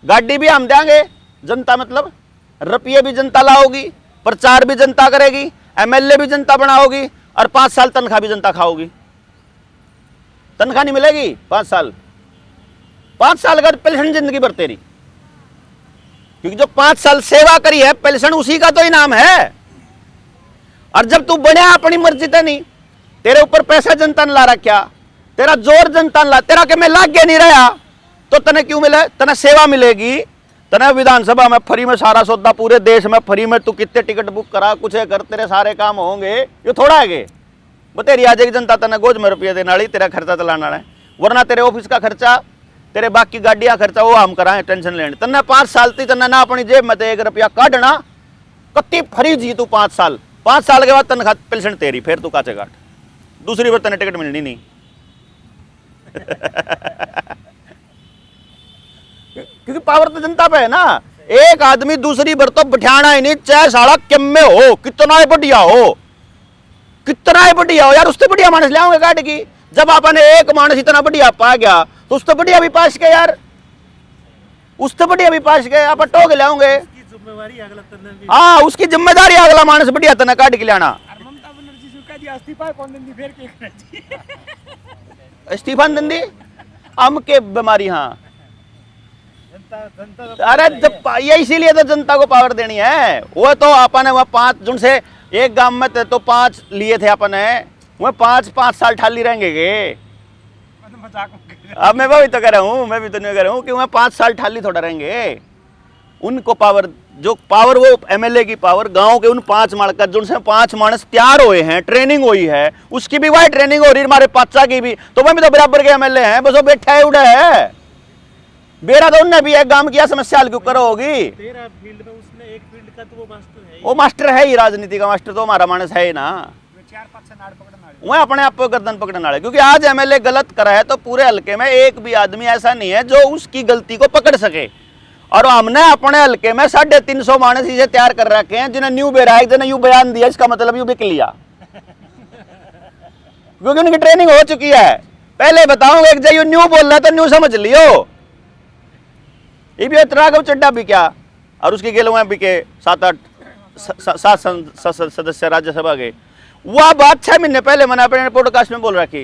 [SPEAKER 1] गाड़ी भी हम देंगे, जनता मतलब रुपये भी जनता लाओगी, प्रचार भी जनता करेगी, एमएलए भी जनता बनाओगी और 5 साल तनख्वाह भी जनता खाओगी। तनख्वाह नहीं मिलेगी 5 साल, 5 साल का पेंशन जिंदगी भर तेरी, क्योंकि जो 5 साल सेवा करी है पेंशन उसी का तो इनाम है। और जब तू बने अपनी मर्जी ते नहीं, तेरे ऊपर पैसा जनता ने ला रखा, तेरा जोर जनता ने ला, तेरा के मैं लाग गया नहीं रहा तो तने क्यों मिले? तने सेवा मिलेगी, तने विधानसभा में फ्री में सारा सौदा, पूरे देश में फ्री में तू कितने टिकट बुक करा, कुछ कर, तेरे सारे काम होंगे। ये थोड़ा है वो तेरी आ जाएगी जनता तने गोज में रुपये देने वाली, तेरा खर्चा चलाना है। वरना तेरे ऑफिस का खर्चा, तेरे बाकी गाड़ियां खर्चा वो हम कराएं, टेंशन लेने। तन्ने 5 साल थी तन्ने ना अपनी जेब में 1 रुपया काटना, कत्ती फ्री जी तू 5 साल। 5 साल के बाद तनख्वाह पेंशन तेरी, फिर तू काचे काट, दूसरी बार तने टिकट मिलनी नहीं। क्योंकि पावर तो जनता पे है ना। एक आदमी दूसरी बार तो बिठाना ही नहीं, चाहे साला किम में हो, कितना ही बढ़िया हो, कितना ही बढ़िया हो यार, उससे बढ़िया मानस ले आओगे काट की। जब आपने एक मानस इतना बढ़िया पा गया तो उससे बढ़िया भी पास के यार, उससे बढ़िया भी पास के आप टोक ले आओगे। हाँ, उसकी जिम्मेदारी अगला मानस बढ़िया तना काट के लाना। इस्तीफा दंदी हम के बीमारी। हाँ, अरे ये इसीलिए तो जनता को पावर देनी है। वो तो अपन वह 5 जून से एक गांव में तो 5 लिए थे अपन, वह 5 साल ठाली रहेंगे गे। अब मैं वही तो कह रहा हूँ, मैं भी तो नहीं कह रहा हूँ कि वह 5 साल ठाली थोड़ा रहेंगे। उनको पावर, जो पावर वो एमएलए की पावर गांव के उन 5 माणस, जिनसे 5 माणस तैयार हुए हैं, ट्रेनिंग हुई है, उसकी भी वही ट्रेनिंग हो रही है। हमारे पाचा की भी तो वह भी तो बराबर के एमएलए हैं, बस वो बैठा है उड़ा है बेरा। तो उनने भी एक गांव की समस्या हल क्यों करो होगी।
[SPEAKER 2] तेरा फील्ड में उसने एक फील्ड का तो वो मास्टर है,
[SPEAKER 1] वो मास्टर है ही, राजनीति का मास्टर तो हमारा मानस है ही ना। वह अपने आप को गर्दन पकड़ने वाले, क्योंकि आज एमएलए गलत करा है तो पूरे हल्के में एक भी आदमी ऐसा नहीं है जो उसकी गलती को पकड़ सके। और हमने अपने हल्के में 350 मानस इसे तैयार कर रखे हैं, जिन्हें न्यू बेरा, जिन्हें यू बयान दिया, इसका मतलब यू बिक लिया, क्योंकि उनकी ट्रेनिंग हो चुकी है। पहले बताऊं, एक जो न्यू बोल रहा है तो न्यू समझ लियो। ये भी राघव चड्डा भी क्या, और उसकी गेलुआ भी के 7 सदस्य राज्यसभा के। वह बात 6 महीने पहले मैंने अपने पॉडकास्ट में बोल रखी,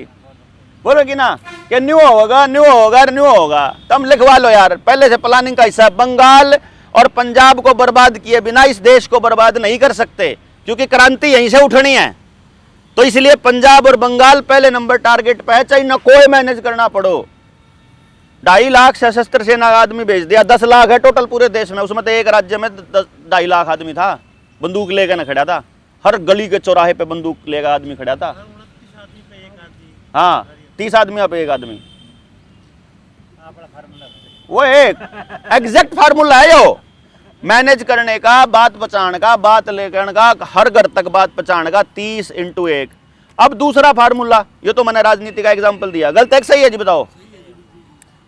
[SPEAKER 1] बोलो कि ना कि न्यू होगा, न्यू होगा, न्यू होगा। तुम लिखवा लो यार, पहले से प्लानिंग का हिस्सा। बंगाल और पंजाब को बर्बाद किए बिना इस देश को बर्बाद नहीं कर सकते, क्योंकि क्रांति यहीं से उठनी है। तो इसलिए पंजाब और बंगाल पहले नंबर टारगेट पे है, चाहे न कोई मैनेज करना पड़ो। 2.5 लाख सशस्त्र सेना का आदमी भेज दिया, 10 लाख है टोटल पूरे देश में। उसमें तो एक राज्य में 2.5 लाख आदमी था, बंदूक लेकर न खड़ा था, हर गली के चौराहे पे बंदूक लेकर आदमी खड़ा था। हाँ, 30 आदमी पे एक आदमी, वो एक एग्जैक्ट फार्मूला है यो मैनेज करने का, बात बचाने का, बात लेकर का, हर घर तक बात पहुंचाने का, 30x1। अब दूसरा फार्मूला, ये तो मैंने राजनीति का एग्जांपल दिया, गलत है कि सही है जी बताओ,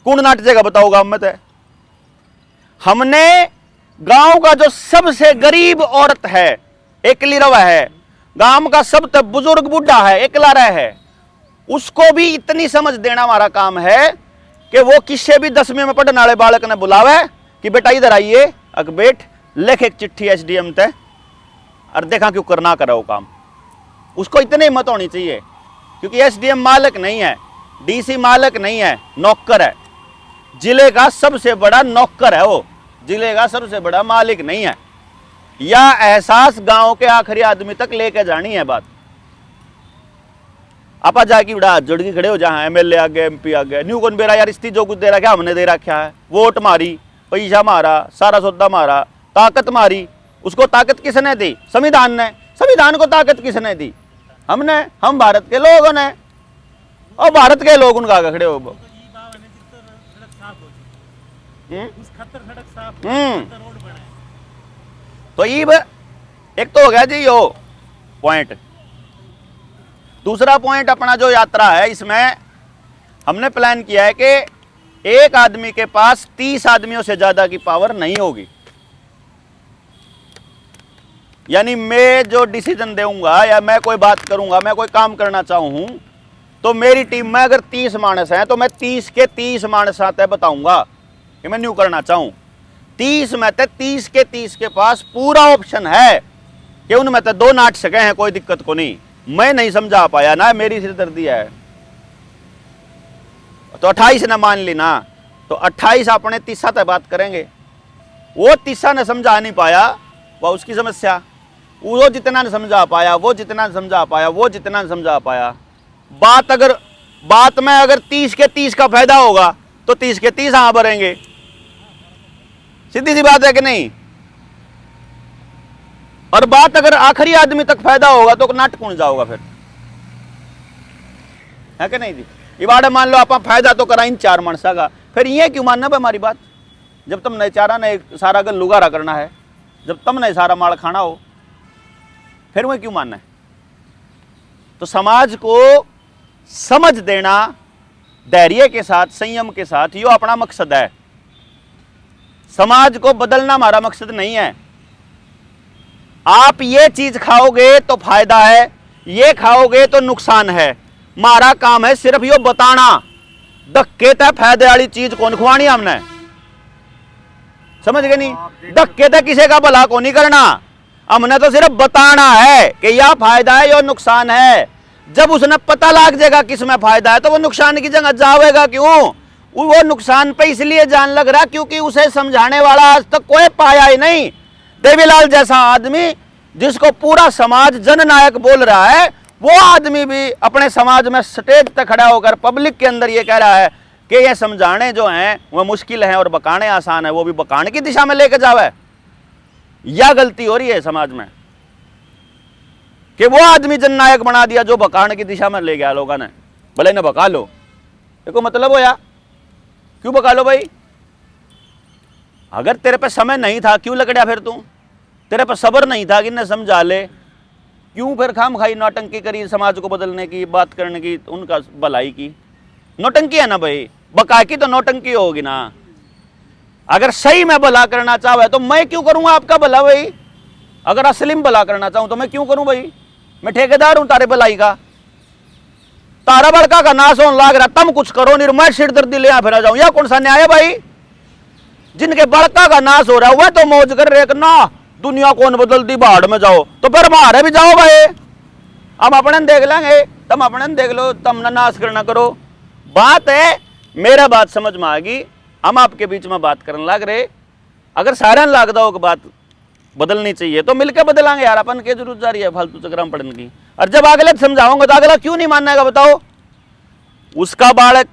[SPEAKER 1] कौन नाटेगा बताओ गांव में। हमने गांव का जो सबसे गरीब औरत है, एकली रवा है, गांव का सबसे बुजुर्ग बुढ़ा है, एकला रहा है, उसको भी इतनी समझ देना हमारा काम है कि वो किसी भी 10वीं में पढ़ने वाले बालक ने बुलावे कि बेटा इधर आइए, अक बेट लिख एक चिट्ठी एसडीएम ते और देखा क्यों करना करा वो काम। उसको इतनी हिम्मत होनी चाहिए, क्योंकि एसडीएम मालिक नहीं है, डीसी मालिक नहीं है, नौकर है। जिले का सबसे बड़ा नौकर है, वो जिले का सबसे बड़ा मालिक नहीं है। या एहसास गांव के आखिरी आदमी तक लेके जानी है बात। आपा जाके बड़ा हाथ जोड़ के खड़े हो, जहां एमएलए आ गए, एमपी आ गए, न्यू कौन बेरा यार, इस जो कुछ दे रखा हमने दे रखा है, वोट मारी, पैसा मारा, सारा सौदा मारा, ताकत मारी। उसको ताकत किसने दी? संविधान ने। संविधान को ताकत किसने दी? हमने, हम भारत के लोगों ने। और भारत के लोग उनका आगे खड़े हो। तो एक तो हो गया जी यो पॉइंट। दूसरा पॉइंट अपना जो यात्रा है, इसमें हमने प्लान किया है कि एक आदमी के पास 30 आदमियों से ज्यादा की पावर नहीं होगी। यानी मैं जो डिसीजन दूंगा या मैं कोई बात करूंगा, मैं कोई काम करना चाहूं, तो मेरी टीम में अगर 30 मानस हैं तो मैं 30 के 30 मानस आते बताऊंगा कि मैं न्यू करना चाहूं। 30 में से 30 के 30 के पास पूरा ऑप्शन है कि उनमें तो 2 नाट सके हैं, कोई दिक्कत को नहीं। मैं नहीं समझा पाया ना, मेरी सिरदर्दी है, तो 28 ने मान ली ना, तो 28 अपने 30 तक बात करेंगे। वो 30 ने समझा नहीं पाया, वह उसकी समस्या। वो जितना ने समझा पाया, वो जितना समझा पाया, वो जितना समझा पाया। बात में अगर 30 के 30 का फायदा होगा तो 30 के 30 हाँ भरेंगे। सीधी सी बात है कि नहीं? और बात अगर आखिरी आदमी तक फायदा होगा तो नाट कौन जाओगा फिर, है कि नहीं जी? इबाड़े मान लो आप फायदा तो करा इन 4 मानसा का, फिर ये क्यों मानना हमारी बात? जब तुमने चारा ने सारा गल लुगारा करना है, जब तुमने सारा माल खाना हो, फिर वह क्यों मानना है? तो समाज को समझ देना धैर्य के साथ, संयम के साथ, यो अपना मकसद है। समाज को बदलना हमारा मकसद नहीं है। आप ये चीज खाओगे तो फायदा है, ये खाओगे तो नुकसान है। हमारा काम है सिर्फ यो बताना, धक्के तय फायदे वाली चीज कौन खुआनी हमने, समझ गए नहीं? धक्के तय किसी का भला को नहीं करना, हमने तो सिर्फ बताना है कि यह फायदा है, यह नुकसान है। जब उसने पता लग जाएगा किसमें फायदा है तो वो नुकसान की जगह जावेगा क्यों? वो नुकसान पे इसलिए जान लग रहा क्योंकि उसे समझाने वाला आज तक कोई पाया ही नहीं। देवीलाल जैसा आदमी जिसको पूरा समाज जननायक बोल रहा है, वो आदमी भी अपने समाज में स्टेज तक खड़ा होकर पब्लिक के अंदर ये कह रहा है कि ये समझाने जो हैं वो मुश्किल है और बकाने आसान है, वो भी बकाने की दिशा में लेके जावे। यह गलती हो रही है समाज में कि वो आदमी जननायक बना दिया जो बकाने की दिशा में ले गया लोगों ने। भले ना बका लो, देखो मतलब हो या क्यों बका लो भाई? अगर तेरे पे समय नहीं था क्यों लकड़िया फिर तू? तेरे पे सब्र नहीं था कि न समझा ले, क्यों फिर खाम खाई नौटंकी करी समाज को बदलने की, बात करने की, उनका भलाई की? नौटंकी है ना भाई, बका की तो नौटंकी होगी ना। अगर सही में भला करना चाहे तो मैं क्यों करूंगा आपका भला भाई? अगर असली में भला करना चाहूं तो मैं क्यों करूं भाई? मैं ठेकेदार हूं तारे भलाई का। तारा बड़का का नाश होने लग रहा, तुम कुछ करो नहीं, मैं सिर दर्दी ले फिर जाऊं, या कौन सा न्याय है भाई? जिनके बड़का का नाश हो रहा है वह तो मौज कर रहे ना, दुनिया कौन बदल दी, बाढ़ में जाओ, तो फिर मारे भी जाओ भाई, हम अपने देख लेंगे, तुम अपने देख लो, तुम ना नाश करना करो। बात है मेरा बात समझ में आ गई, हम आपके बीच में बात करने लग रहे। अगर सारा लागदा हो कि बात बदलनी चाहिए तो मिलकर बदलांगे यार, अपन के जरूरत जा रही है फालतू चक्राम पढ़ने की। और जब अगले समझाऊंगा तो अगला क्यों नहीं मानने का बताओ? उसका बालक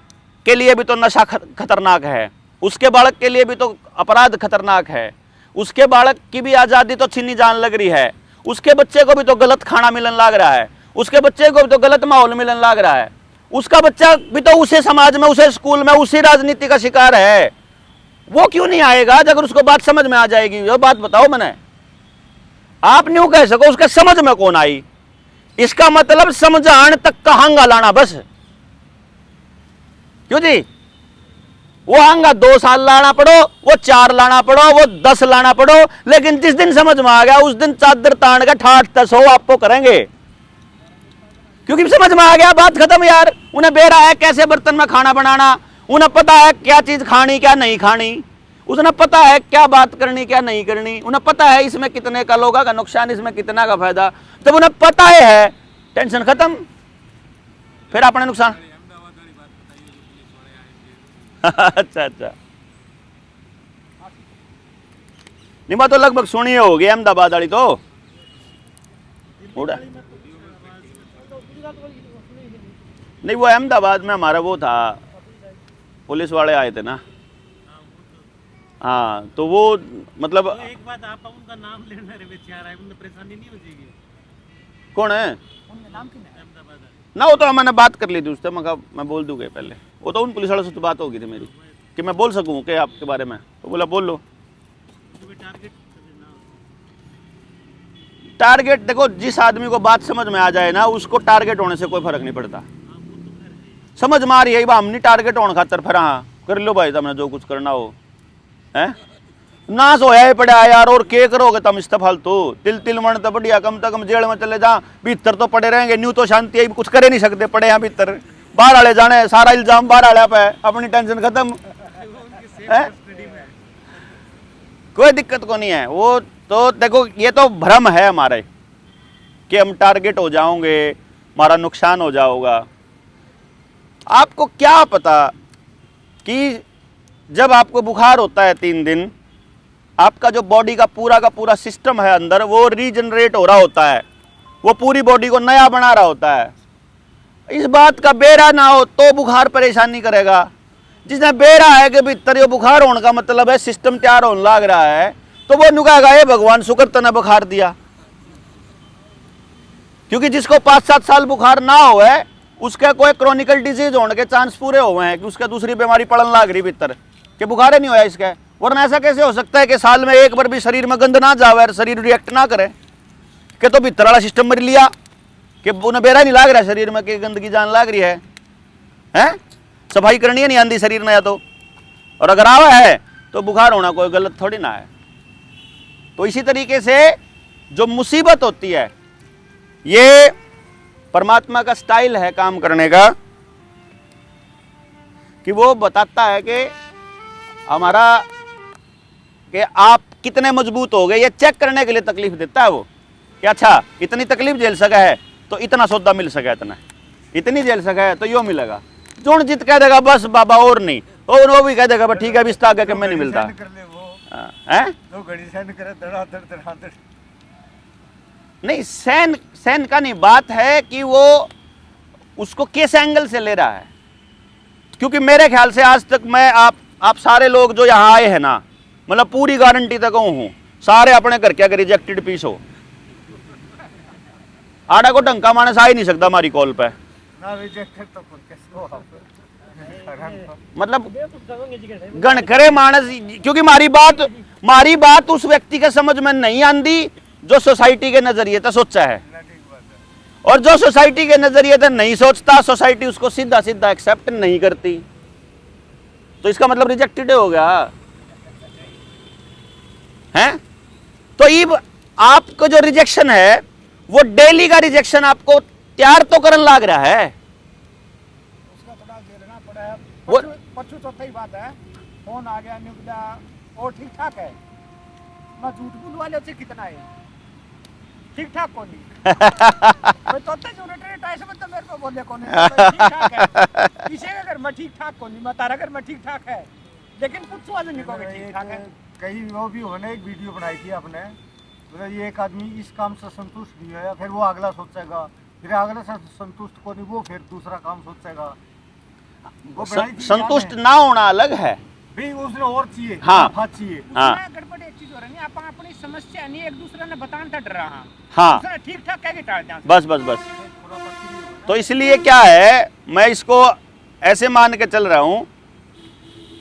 [SPEAKER 1] के लिए भी तो नशा खतरनाक है, उसके बालक के लिए भी तो अपराध खतरनाक है, उसके बालक की भी आज़ादी तो छीनी जान लग रही है, उसके बच्चे को भी तो गलत खाना मिलने लग रहा है, उसके बच्चे को भी तो गलत माहौल मिलने लग रहा है, उसका बच्चा भी तो उसी समाज में, उसी स्कूल में, उसी राजनीति का शिकार है। वो क्यों नहीं आएगा अगर उसको बात समझ में आ जाएगी? वो बात बताओ मैंने, आप नहीं कह सको उसके समझ में कौन आई। इसका मतलब समझान तक का हंगा लाना बस, क्यों जी? वो हंगा 2 साल लाना पड़ो, वो 4 लाना पड़ो, वो 10 लाना पड़ो, लेकिन जिस दिन समझ में आ गया उस दिन चादर तान का ठाठ तस हो आपको करेंगे, क्योंकि समझ में आ गया, बात खत्म यार। उन्हें बेरा है कैसे बर्तन में खाना बनाना, उन्हें पता है क्या चीज खानी क्या नहीं खानी, उन्हें पता है क्या बात करनी क्या नहीं करनी, उन्हें पता है इसमें कितने का लोगों का नुकसान, इसमें कितना का फायदा। जब उन्हें पता है टेंशन खत्म, फिर अपने नुकसान। अच्छा अच्छा, नहीं मैं तो लगभग सुनी होगी अहमदाबाद वाली तो उड़ा नहीं, वो अहमदाबाद में हमारा वो था, पुलिस वाले आए थे ना। हाँ तो वो मतलब
[SPEAKER 4] तो एक बात आप उनका नाम लेना रे बेचारा है, उन्हें परेशानी नहीं हो जाएगी?
[SPEAKER 1] कौन है
[SPEAKER 3] उनका नाम क्या है?
[SPEAKER 4] अहमदाबाद है।
[SPEAKER 1] ना, वो तो मैंने बात कर ली थी उससे, मैं बोल दूंगा पहले। वो तो उन पुलिस वालों से तो बात होगी थी मेरी कि मैं बोल सकूं कि आपके बारे में, तो बोला बोल लो।
[SPEAKER 4] तुम्हें टारगेट करना
[SPEAKER 1] टारगेट देखो, जिस आदमी को बात समझ में आ जाए ना उसको टारगेट होने से कोई फर्क नहीं पड़ता। समझ में आ रही है हम नहीं टारगेट होने खातर फिर हाँ कर लो भाई तुमने जो कुछ करना हो है ना, सोया ही पड़ा यार, और के करोगे तुम इस फालतू तिल तिल मन तो बढ़िया, कम से कम जेल में चले जा, भीतर तो पड़े रहेंगे, न्यू तो शांति है, कुछ करे नहीं सकते, पड़े हैं भीतर, बाहर वाले जाने, सारा इल्जाम बाहर वाले पे, अपनी टेंशन खत्म है, कोई दिक्कत को नहीं है। वो तो देखो ये तो भ्रम है हमारे कि हम टारगेट हो जाओगे, हमारा नुकसान हो जाओगा। आपको क्या पता कि जब आपको बुखार होता है 3 दिन, आपका जो बॉडी का पूरा सिस्टम है अंदर वो रीजनरेट हो रहा होता है, वो पूरी बॉडी को नया बना रहा होता है। इस बात का बेरा ना हो तो बुखार परेशानी करेगा। जिसने बेरा है कि भीतर ये बुखार होने का मतलब है सिस्टम तैयार होने लग रहा है, तो वो नुकाएगा ये भगवान शुक्र तने बुखार दिया। क्योंकि जिसको 5-7 साल बुखार ना हो है उसका कोई क्रॉनिकल डिजीज होने के चांस पूरे हुए हैं कि उसका दूसरी बीमारी पड़न लग रही भीतर कि बुखार नहीं होया इसका। वरना ऐसा कैसे हो सकता है कि साल में एक बार भी शरीर में गंद ना जावे, शरीर रिएक्ट ना करे कि तो भीतर वाला सिस्टम मर लिया कि उन्हें बेरा नहीं लाग रहा है शरीर में कि गंदगी जान लाग रही है, हैं? सफाई करनी है नहीं आंदी शरीर में या तो, और अगर आवा है तो बुखार होना कोई गलत थोड़ी ना है। तो इसी तरीके से जो मुसीबत होती है ये परमात्मा का स्टाइल है काम करने का कि वो बताता है कि हमारा कि आप कितने मजबूत हो गए ये चेक करने के लिए तकलीफ देता है वो कि अच्छा इतनी तकलीफ झेल सका है तो इतना सौदा मिल सका है, इतनी झेल सका है तो यो मिलेगा। जोन जित कह देगा बस बाबा और नहीं, और वो भी कह देगा बस ठीक है अभी इसका आगे के में नहीं मिलता है।
[SPEAKER 2] दो घड़ी सहन करे धड़ाधड़
[SPEAKER 1] नहीं सहन का नहीं, बात है कि वो उसको किस एंगल से ले रहा है। क्योंकि मेरे ख्याल से आज तक मैं आप सारे लोग जो यहाँ आए हैं ना, मतलब पूरी गारंटी तक हूँ सारे अपने घर क्या रिजेक्टेड पीस हो, आड़ा को ढंका मानस आ ही नहीं सकता हमारी कॉल पे
[SPEAKER 2] ना रिजेक्टेड तो किसको
[SPEAKER 1] मतलब गण करे मानस, क्योंकि मारी बात उस व्यक्ति के समझ में नहीं आंदी जो सोसाइटी के नजरिए से सोचा है, और जो सोसाइटी के नजरिए से नहीं सोचता सोसाइटी उसको सीधा सीधा एक्सेप्ट नहीं करती, तो इसका मतलब रिजेक्टेड हो गया है। तो ये आपको जो रिजेक्शन है वो डेली का रिजेक्शन आपको तैयार तो करने लग रहा है।
[SPEAKER 5] उसका थोड़ा झेलना पड़ा है।
[SPEAKER 1] वो
[SPEAKER 5] पछू चौथी बात है, फोन आ गया निकला और ठीक ठाक है, मैं झूठ बोल वाले से कितना है ठीक ठाक कौन नहीं तो जो रेट ऐसे मतलब मेरे को बोले कौन ठीक ठाक है, किसी के घर में ठीक ठाक कौन नहीं, मैं तारा घर में ठीक ठाक है, लेकिन कुछ वाले नहीं कहोगे ठीक ठाक है।
[SPEAKER 2] कहीं वो भी उन्होंने एक वीडियो बनाई थी आपने, मतलब ये एक आदमी इस काम से संतुष्ट नहीं है, फिर वो अगला सोचेगा, फिर अगला से संतुष्ट को नहीं वो फिर दूसरा काम सोचेगा। वो बनाई थी
[SPEAKER 1] संतुष्ट
[SPEAKER 2] याद है?
[SPEAKER 1] ना होना अलग है
[SPEAKER 2] भी उसने और चाहिए,
[SPEAKER 1] हाँ।
[SPEAKER 2] नफा चाहिए।
[SPEAKER 1] हाँ।
[SPEAKER 5] उसमें गड़बड़ एक चीज हो रही है, अपन अपनी समस्या नहीं एक दूसरे ने बताने तक डर रहा,
[SPEAKER 1] हाँ
[SPEAKER 5] दूसरा ठीक ठाक कह के टाल दें।
[SPEAKER 1] बस बस बस। तो इसलिए क्या है, मैं इसको ऐसे मान के चल रहा हूं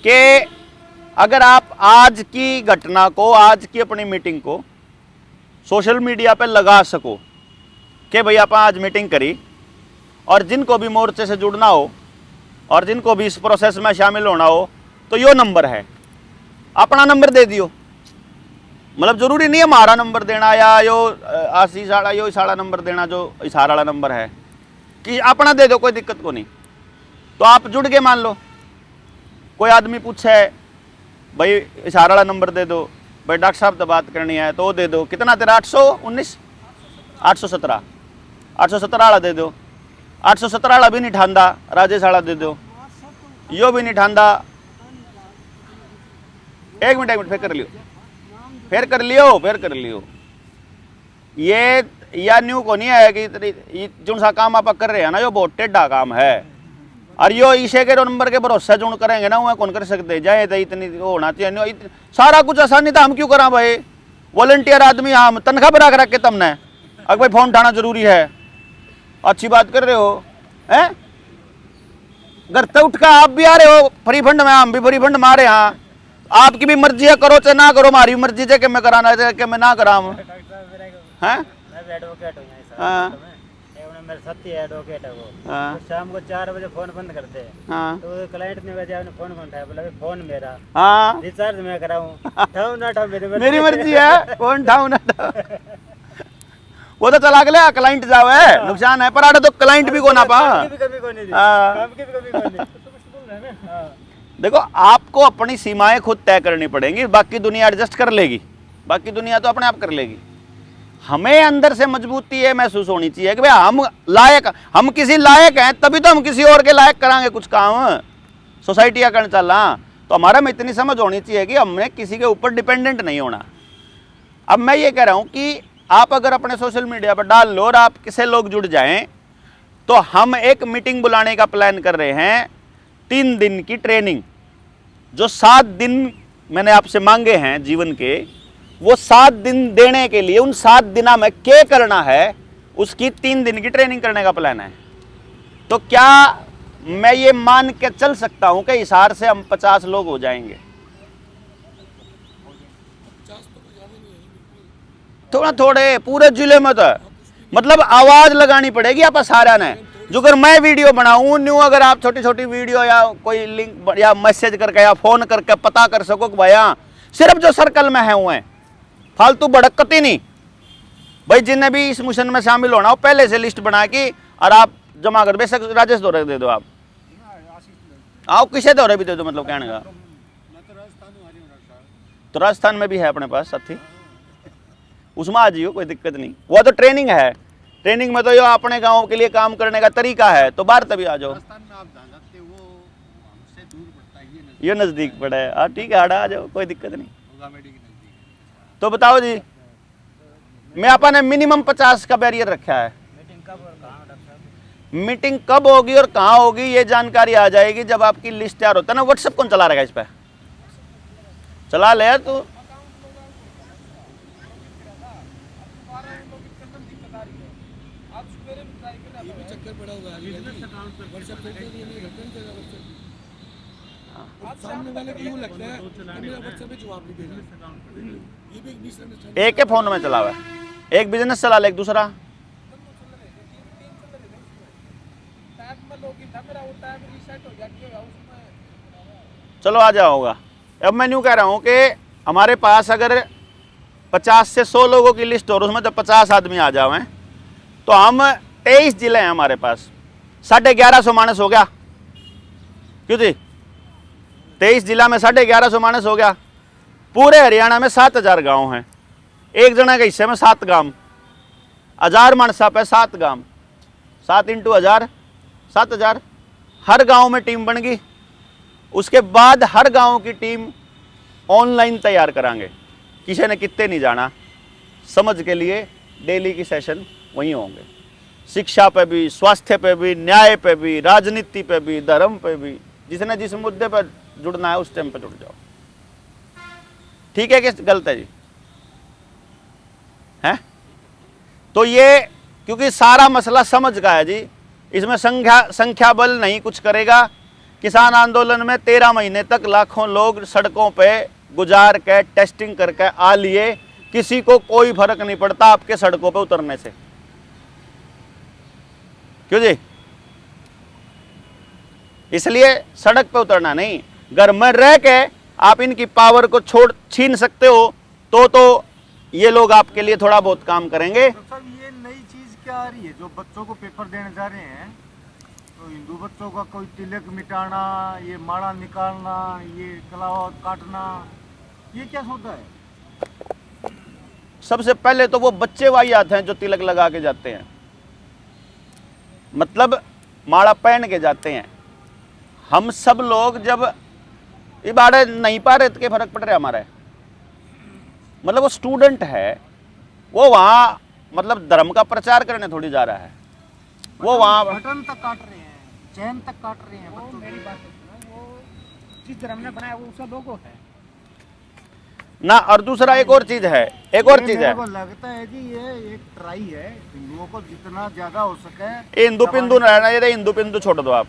[SPEAKER 1] कि अगर आप आज की घटना को, आज की अपनी मीटिंग को सोशल मीडिया पे लगा सको कि भाई आप आज मीटिंग करी, और जिनको भी मोर्चे से जुड़ना हो और जिनको भी इस प्रोसेस में शामिल होना हो तो यो नंबर है, अपना नंबर दे दियो। मतलब जरूरी नहीं है हमारा नंबर देना या यो आशीष वाला यो इस वाला नंबर देना जो इशार वाला नंबर है, कि अपना दे दो, कोई दिक्कत को नहीं। तो आप जुड़ के मान लो कोई आदमी पूछे भाई इशार वाला नंबर दे दो, भाई डॉक्टर साहब से बात करनी है तो दे दो, कितना तेरा 819 817 817 वाला दे दो, 817 वाला भी नहीं ठांदा राजेश वाला दे दो, यो भी नहीं ठांदा एक मिनट फिर कर लियो ये या न्यू को नहीं है कि जो सा काम आप कर रहे हैं ना यो बहुत टेढ़ा काम है और यो इसे के नंबर के भरोसा जो करेंगे ना वह कौन कर सकते जाए तो इतनी होना चाहिए सारा कुछ आसानी था हम क्यों करा भाई वॉलंटियर आदमी हम तनख्वाह बना के रखे तुमने अगर भाई फोन उठाना जरूरी है अच्छी बात कर रहे हो हैं घर तक उठ कर आप भी आ रहे हो फ्री फंड में हम भी फ्री फंड मारे हाँ आपकी भी मर्जी है करो चाहे ना करो हमारी मर्जी है कि मैं कराना है कि मैं ना कराऊं हैं
[SPEAKER 3] मैं भी एडवोकेट हूँ यहाँ
[SPEAKER 1] हाँ।
[SPEAKER 3] मेरे साथी एडवोकेट है वो
[SPEAKER 1] हाँ।
[SPEAKER 3] तो शाम को 4 बजे फोन बंद करते हैं
[SPEAKER 1] हाँ
[SPEAKER 3] तो क्लाइंट ने वजह फोन कौन उठाया बोला फोन मेरा
[SPEAKER 1] हाँ
[SPEAKER 3] रिचार्ज मैं कराऊं ठाऊ ना ठाऊ
[SPEAKER 1] मेरी मर्जी है कौन ठाऊ ना ठाऊ वो तो चला गया क्लाइंट जाओ है नुकसान है पर आड़े तो क्लाइंट भी को ना पा
[SPEAKER 3] कभी कोई नहीं
[SPEAKER 1] हाँ।
[SPEAKER 3] काम की भी कभी कोई नहीं हाँ।
[SPEAKER 1] देखो आपको अपनी सीमाएं खुद तय करनी पड़ेंगी बाकी दुनिया एडजस्ट कर लेगी बाकी दुनिया तो अपने आप कर लेगी हमें अंदर से मजबूती ये महसूस होनी चाहिए कि भाई हम किसी लायक हैं तभी तो हम किसी और के लायक करांगे कुछ काम सोसाइटी का करना चल रहा तो हमारा में इतनी समझ होनी चाहिए कि हमने किसी के ऊपर डिपेंडेंट नहीं होना अब मैं ये कह रहा हूं कि आप अगर अपने सोशल मीडिया पर डाल लो और आप किसी लोग जुड़ जाएं तो हम एक मीटिंग बुलाने का प्लान कर रहे हैं 3 दिन की ट्रेनिंग जो 7 दिन मैंने आपसे मांगे हैं जीवन के वो 7 दिन देने के लिए उन 7 दिना में क्या करना है उसकी 3 दिन की ट्रेनिंग करने का प्लान है तो क्या मैं ये मान के चल सकता हूं कि हिसार से हम 50 लोग हो जाएंगे थोड़ा थोड़े पूरे जिले में तो मतलब आवाज लगानी पड़ेगी आप सारा ने जो अगर मैं वीडियो बनाऊं न्यू अगर आप छोटी छोटी वीडियो या कोई लिंक या मैसेज करके या फोन करके पता कर सको कि भैया सिर्फ जो सर्कल में है हुए फालतू भड़कती नहीं भाई जिन्हें भी इस मिशन में शामिल होना हो पहले से लिस्ट बना के और आप जमा कर बेशक राजेश दौरे दे दो आप आओ किसे दौरे भी दे दो मतलब कहने का तो राजस्थान में भी है अपने पास साथी उसमें आ जाइयो कोई दिक्कत नहीं वो तो ट्रेनिंग है ट्रेनिंग में तो यो अपने गांव के लिए काम करने का तरीका है तो बाहर तभी आ जाओ ये नजदीक पड़ा है हाँ ठीक है आड़ा आ जाओ कोई दिक्कत नहीं तो बताओ जी मैं अपन ने मिनिमम 50 का बैरियर रखा है मीटिंग कब होगी और कहाँ होगी ये जानकारी आ जाएगी जब आपकी लिस्ट तैयार होता है ना व्हाट्सएप कौन चला रहेगा इस पे चला ले तू एक के फोन में चला हुआ है एक बिजनेस चला ले एक दूसरा चलो आ जाओगा अब मैं यूँ कह रहा हूँ कि हमारे पास अगर 50 से 100 लोगों की लिस्ट और उसमें तो 50 आदमी आ जाओ हैं तो हम 23 जिले हैं हमारे पास 1150 मानस हो गया क्यों जी 23 जिला में 1150 मानस हो गया पूरे हरियाणा में 7000 गांव हैं एक जना के हिस्से में 7 गांव 1000 मानसा पे 7 गांव 7 × 1000 7000 हर गांव में टीम बन गई उसके बाद हर गांव की टीम ऑनलाइन तैयार करांगे किसी ने कितने नहीं जाना समझ के लिए डेली की सेशन वहीं होंगे शिक्षा पे भी स्वास्थ्य पे भी न्याय पे भी राजनीति पे भी धर्म पे भी जिसने जिस मुद्दे पर जुड़ना है उस टाइम पे जुड़ जाओ ठीक है कि गलत है जी है तो ये क्योंकि सारा मसला समझ का है जी इसमें संख्या बल नहीं कुछ करेगा किसान आंदोलन में 13 महीने तक लाखों लोग सड़कों पे गुजार के टेस्टिंग करके आ लिए किसी को कोई फर्क नहीं पड़ता आपके सड़कों पे उतरने से क्यों जी इसलिए सड़क पे उतरना नहीं घर में रह के आप इनकी पावर को छीन सकते हो तो ये लोग आपके लिए थोड़ा बहुत काम करेंगे
[SPEAKER 2] सर ये नई चीज क्या आ रही है जो बच्चों को पेपर देने जा रहे हैं तो हिंदू बच्चों का कोई तिलक मिटाना ये माला निकालना ये कलावत काटना ये क्या होता है
[SPEAKER 1] सबसे पहले तो वो बच्चे वही आते हैं जो तिलक लगा के जाते हैं मतलब माला पहन के जाते हैं हम सब लोग जब ये बाड़े नहीं पा रहे के फर्क पड़ रहा है हमारा। मतलब वो स्टूडेंट है, वो वहाँ मतलब धर्म का प्रचार करने थोड़ी जा रहा है, वो वहाँ
[SPEAKER 2] बटन तक काट रहे हैं, चैन तक काट रहे हैं।
[SPEAKER 5] वो मेरी बात सुनो, वो जिस धर्म ने बनाया वो उसका लोगो है
[SPEAKER 1] ना। और दूसरा एक और चीज है, एक और चीज है,
[SPEAKER 2] मेरे को लगता है कि ये एक ट्राई है हिंदुओं को जितना ज्यादा हो सके।
[SPEAKER 1] ये हिंदू पिंदू न रहना, ये हिंदू पिंदू छोड़ दो आप,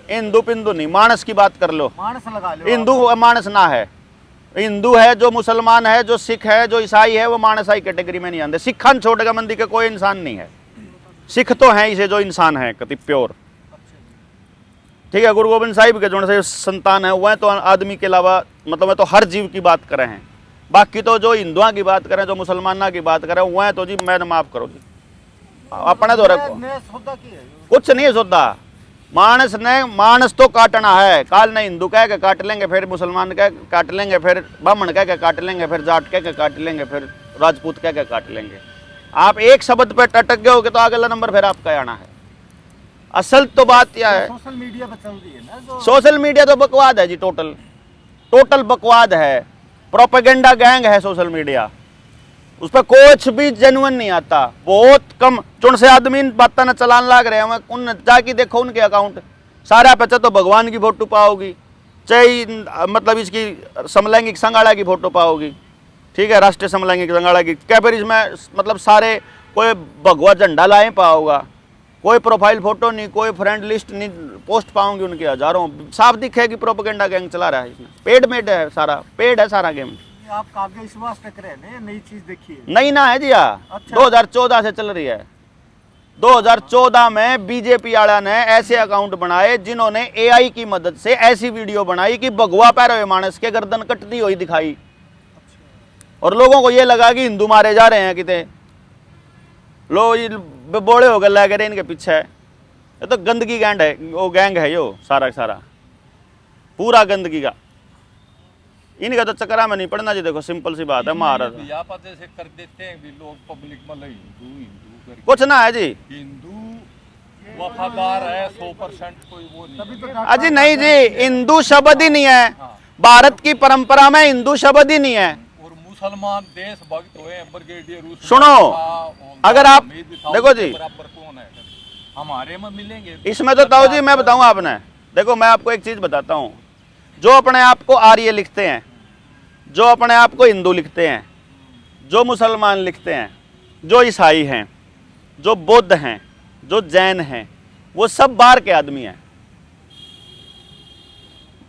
[SPEAKER 1] हिंदू पिंदू नहीं, मानस की बात कर लो।
[SPEAKER 2] मानस लगा लो।
[SPEAKER 1] हिंदू मानस ना है, हिंदू है जो मुसलमान है, जो सिख है, जो ईसाई है, वो मानसाई कैटेगरी में नहीं आते। सिखन छोड़ के मंदिर के कोई इंसान नहीं है। सिख तो है इसे जो इंसान है कति प्योर, ठीक है। गुरु गोविंद साहिब के जो से संतान है वह तो आदमी के अलावा मतलब मैं तो हर जीव की बात कर रहे हैं। बाकी तो जो हिंदुओं की बात करें, जो मुसलमाना की बात करें, वह तो जी मैंने माफ करो जी, अपने तो रखो, कुछ नहीं सोता। मानस तो काटना है, काल ने हिंदू कह के काट लेंगे, फिर मुसलमान कह के काट लेंगे, फिर ब्राह्मण कह के काट लेंगे, फिर जाट कह के काट लेंगे, फिर राजपूत कह के काट लेंगे। आप एक शब्द पे टटक गए होगे तो अगला नंबर फिर आपका आना है। असल तो बात यह है,
[SPEAKER 2] सोशल मीडिया पे चल रही है ना जो
[SPEAKER 1] सोशल मीडिया तो बकवाद है जी, टोटल बकवाद है, प्रोपेगेंडा गैंग है सोशल मीडिया। उस पर कुछ भी जेन्युइन नहीं आता, बहुत कम चुन से आदमी बातें न चलान लाग रहे हैं। उन जाके देखो उनके अकाउंट सारा पे, तो भगवान की फोटो पाओगी, चाहे मतलब इसकी समलैंगिक संगाड़ा की फोटो पाओगी, ठीक है, राष्ट्रीय समलैंगिक संगाड़ा की। क्या फिर इसमें मतलब सारे कोई भगवा झंडा लाए पाओगा, कोई प्रोफाइल फोटो नहीं, कोई फ्रेंड लिस्ट नहीं पोस्ट पाऊंगी उनकी। हजारों साफ दिखेगी प्रोपेगेंडा गैंग चला रहा है इसमें, पेड मेड है सारा, पेड है सारा गेम।
[SPEAKER 2] आप आगे इस वास्ते कर रहे हैं, नई चीज देखिए।
[SPEAKER 1] नहीं ना है जी,
[SPEAKER 2] अच्छा।
[SPEAKER 1] 2014 से चल रही है। 2014 में बीजेपी वाला ने ऐसे अकाउंट बनाए जिन्होंने एआई की मदद से ऐसी वीडियो बनाई कि भगवा पैर हुए मानस के गर्दन कटती हुई दिखाई, और लोगों को ये लगा कि हिंदू मारे जा रहे हैं किते, लोग बोले हो गए लगे रहे इनके पीछे। ये तो गंदगी गैंग है, वो गैंग है यो सारा सारा पूरा गंदगी का। इनका तो चक्करा में नहीं पड़ना जी। देखो सिंपल सी बात है, महाराज
[SPEAKER 6] जैसे कर देते हैं भी लोग पब्लिक में हिंदू हिंदू करके।
[SPEAKER 1] कुछ ना है जी,
[SPEAKER 6] हिंदू वफादार है 100%, कोई वो नहीं।
[SPEAKER 1] अजी नहीं जी, हिंदू शब्द ही नहीं है भारत की परंपरा में, हिंदू शब्द ही नहीं है।
[SPEAKER 6] और मुसलमान देशभक्त हुए ब्रिगेडियर,
[SPEAKER 1] सुनो, अगर आप देखो जी,
[SPEAKER 6] बराबर कौन है हमारे में मिलेंगे
[SPEAKER 1] इसमें तो ताऊ जी मैं बताऊं आपने, देखो मैं आपको एक चीज बताता हूं, जो अपने आप को आर्य लिखते हैं, जो अपने आप को हिंदू लिखते हैं, जो मुसलमान लिखते हैं, जो ईसाई हैं, जो बौद्ध हैं, जो जैन हैं, वो सब बाहर के आदमी हैं,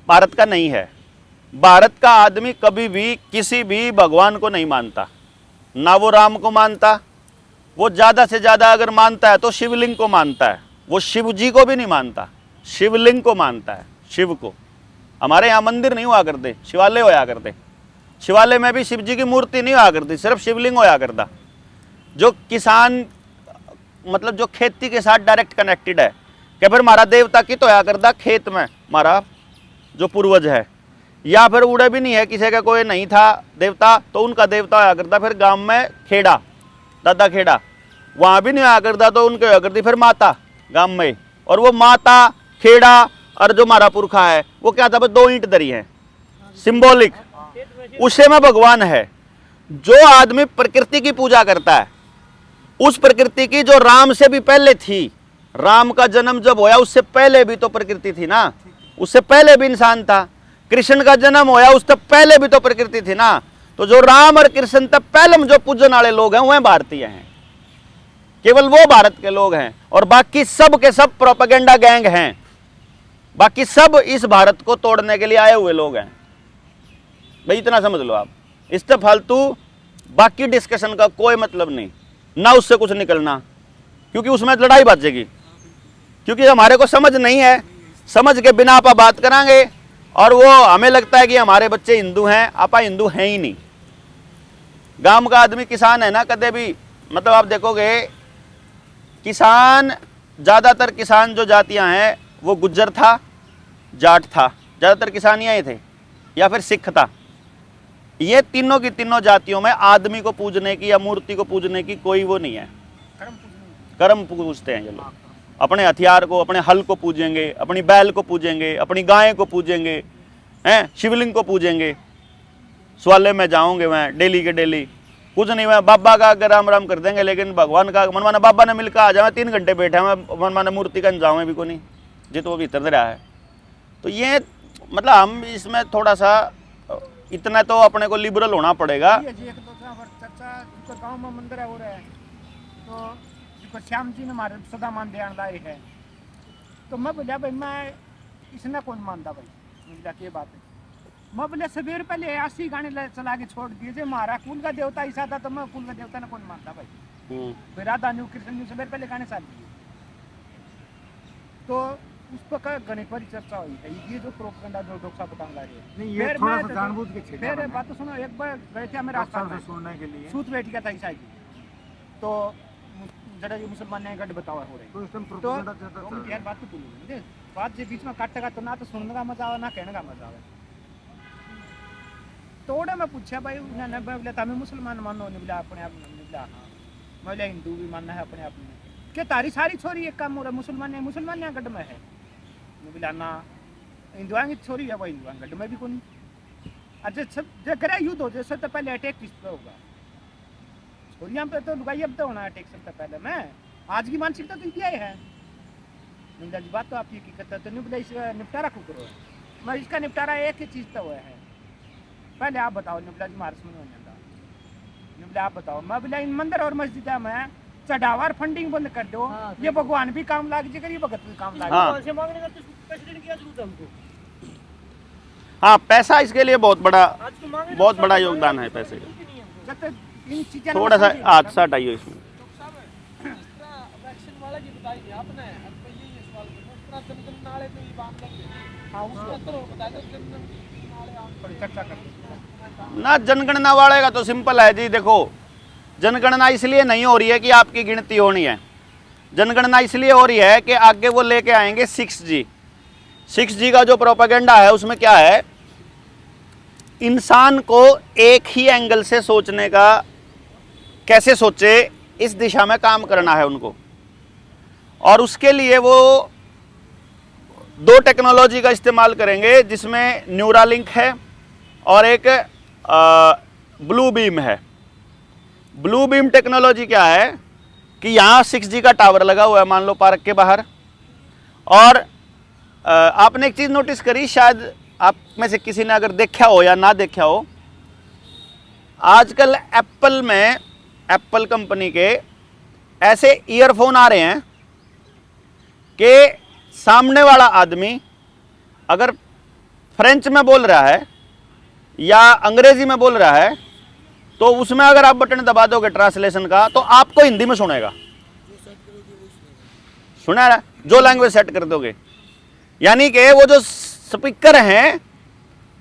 [SPEAKER 1] भारत का नहीं है। भारत का आदमी कभी भी किसी भी भगवान को नहीं मानता, ना वो राम को मानता, वो ज़्यादा से ज़्यादा अगर मानता है तो शिवलिंग को मानता है। वो शिव जी को भी नहीं मानता, शिवलिंग को मानता है, शिव को। हमारे यहाँ मंदिर नहीं हुआ करते, शिवालय होया करते। शिवालय में भी शिव जी की मूर्ति नहीं हुआ करती, सिर्फ शिवलिंग होया करता। जो किसान मतलब जो खेती के साथ डायरेक्ट कनेक्टेड है, कि फिर हमारा देवता की तो होया करता खेत में, हमारा जो पूर्वज है, या फिर उड़े भी नहीं है, किसी का कोई नहीं था देवता तो उनका देवता होया करता फिर गांव में खेड़ा, दादा खेड़ा, वहाँ भी नहीं होया करता तो उनके होया करती फिर माता गांव में। और वो माता खेड़ा और जो हमारा पुरखा है वो क्या था, बस 2 ईंट दरी है, सिंबॉलिक, उसे में भगवान है। जो आदमी प्रकृति की पूजा करता है, उस प्रकृति की जो राम से भी पहले थी, राम का जन्म जब होया उससे पहले भी तो प्रकृति थी ना, उससे पहले भी इंसान था। कृष्ण का जन्म होया उससे पहले भी तो प्रकृति थी ना। तो जो राम और कृष्ण तब पहले जो पूजन वाले लोग हैं वह भारतीय हैं, केवल वो भारत के लोग हैं, और बाकी सब के सब प्रोपेगेंडा गैंग हैं। बाकी सब इस भारत को तोड़ने के लिए आए हुए लोग हैं भाई, इतना समझ लो आप। इससे फालतू बाकी डिस्कशन का कोई मतलब नहीं, ना उससे कुछ निकलना, क्योंकि उसमें लड़ाई बाजेगी, क्योंकि हमारे को समझ नहीं है। समझ के बिना आप बात करांगे और वो हमें लगता है कि हमारे बच्चे हिंदू हैं, आपा हिंदू हैं ही नहीं। गांव का आदमी किसान है ना, कदे भी मतलब आप देखोगे किसान, ज़्यादातर किसान जो जातियां हैं वो गुज्जर था, जाट था, ज़्यादातर किसानियाँ ही थे, या फिर सिख था। ये तीनों की तीनों जातियों में आदमी को पूजने की या मूर्ति को पूजने की कोई वो नहीं है। कर्म पूजते हैं ये लोग, अपने हथियार को, अपने हल को पूजेंगे, अपनी बैल को पूजेंगे, अपनी गाय को पूजेंगे, हैं, शिवलिंग को पूजेंगे, स्वाले में जाऊंगे मैं डेली के डेली, कुछ नहीं, मैं बाबा का अगर राम राम कर देंगे, लेकिन भगवान का मनमाना बाबा ने मिलकर आ जाए, 3 घंटे बैठा मैं मनमाना मूर्ति का जाऊँ भी को नहीं जित वो भीतर रहा है। तो ये मतलब हम इसमें थोड़ा सा इतना तो अपने को लिबरल होना पड़ेगा।
[SPEAKER 5] ये जी एक दूसरा चर्चा जिसको गांव में मंदिर है हो रहा है, तो जिसको श्याम जी ने हमारे सदा मान ध्यान लाए है, तो मैं बोलिया भाई मैं इसने कौन मानता भाई, मुझे क्या बात है। मैं बोले सवेर पहले 80 गाने चला के छोड़ दिए, हमारा कुल का देवता ऐसा था, तो मैं कुल का देवता ने कौन मानता भाई। फिर राधा न्यू कृष्ण जी सवेर पहले गाने चाल दिए, तो उस पर गणित पर चर्चा हुई है। ये जो प्रोपगेंडा जो डॉक्टर बताने लगे
[SPEAKER 2] नहीं, ये थोड़ा सा जानबूझ के छेड़ा
[SPEAKER 5] फिर
[SPEAKER 2] बना है।
[SPEAKER 5] बात तो सुनो, एक बार गए थे हमें रास्ता
[SPEAKER 2] डॉक्टर से सुनने के लिए
[SPEAKER 5] सूत बैठ गया था ईसा जी, तो जरा ये मुसलमान ने गढ़ बतावा हो रही,
[SPEAKER 2] तो इस टाइम
[SPEAKER 5] तो
[SPEAKER 2] प्रोपेगेंडा चलता
[SPEAKER 5] दो
[SPEAKER 2] था।
[SPEAKER 5] मिनट यार बात तो बोलो, बात जो बीच में काटेगा तो ना तो सुनने का मजा आवे ना कहने का मजा आवे। तो ओडे मैं पूछा भाई उन्होंने बोले तमें मुसलमान मानो, ने बोला अपने आप ने, बोला हाँ, मैं बोला हिंदू भी मानना है अपने आप में, क्या तारी सारी छोरी एक काम हो रहा है, मुसलमान यहाँ गढ़ में है, ने बोला ना हिंदुआ की छोरी है, वो हिंदुआ गढ़ में भी कौन। अच्छा सब जगह युद्ध हो जैसे तो पहले अटैक किस पे होगा, छोरियां पे तो लुगाई अब तो होना अटैक सबसे पहले। मैं आज की मानसिकता तो यही है, निंदा जी बात तो आपकी हकीकत है, तो नहीं बोला इसका निपटारा क्यों करो। मैं इसका निपटारा एक ही चीज तो हुआ है, पहले आप बताओ निबला जी मार्च में निबला आप बताओ। मैं बोला इन मंदिर और मस्जिद में चढ़ावा फंडिंग बंद कर दो, ये भगवान भी काम लाग जाएगा, ये भगत भी काम लाग
[SPEAKER 1] हाँ।
[SPEAKER 4] पैसे मांगने का तो प्रेसिडेंट की जरूरत है हमको।
[SPEAKER 1] हाँ, पैसा इसके लिए बहुत बड़ा
[SPEAKER 4] आज तो मांगे
[SPEAKER 1] बहुत बड़ा योगदान है पैसे का।
[SPEAKER 5] जब तक इन चीजें
[SPEAKER 1] थोड़ा सा हाथ सा हटाइए इसमें।
[SPEAKER 4] वैक्सीन वाला की बताइए आपने, अब तो यही सवाल पूछना, जनगण नाले तो ये बात कर,
[SPEAKER 5] हाँ उसको
[SPEAKER 4] तो बता दो जनगण नाले आप
[SPEAKER 5] थोड़ी चर्चा करते
[SPEAKER 1] ना जनगणना वाले का तो सिंपल है जी, देखो जनगणना इसलिए नहीं हो रही है कि आपकी गिनती होनी है, जनगणना इसलिए हो रही है कि आगे वो लेके आएंगे 6G। 6G का जो प्रोपेगेंडा है उसमें क्या है, इंसान को एक ही एंगल से सोचने का, कैसे सोचे इस दिशा में काम करना है उनको, और उसके लिए वो 2 टेक्नोलॉजी का इस्तेमाल करेंगे, जिसमें न्यूरालिंक है और एक ब्लू बीम है। ब्लू बीम टेक्नोलॉजी क्या है कि यहाँ 6G का टावर लगा हुआ है, मान लो पार्क के बाहर, और आपने एक चीज़ नोटिस करी, शायद आप में से किसी ने अगर देखा हो या ना देखा हो, आजकल एप्पल में, एप्पल कंपनी के ऐसे ईयरफोन आ रहे हैं कि सामने वाला आदमी अगर फ्रेंच में बोल रहा है या अंग्रेजी में बोल रहा है, तो उसमें अगर आप बटन दबा दोगे ट्रांसलेशन का, तो आपको हिंदी में सुनेगा, सुना रहा, जो लैंग्वेज सेट कर दोगे। यानी कि वो जो स्पीकर हैं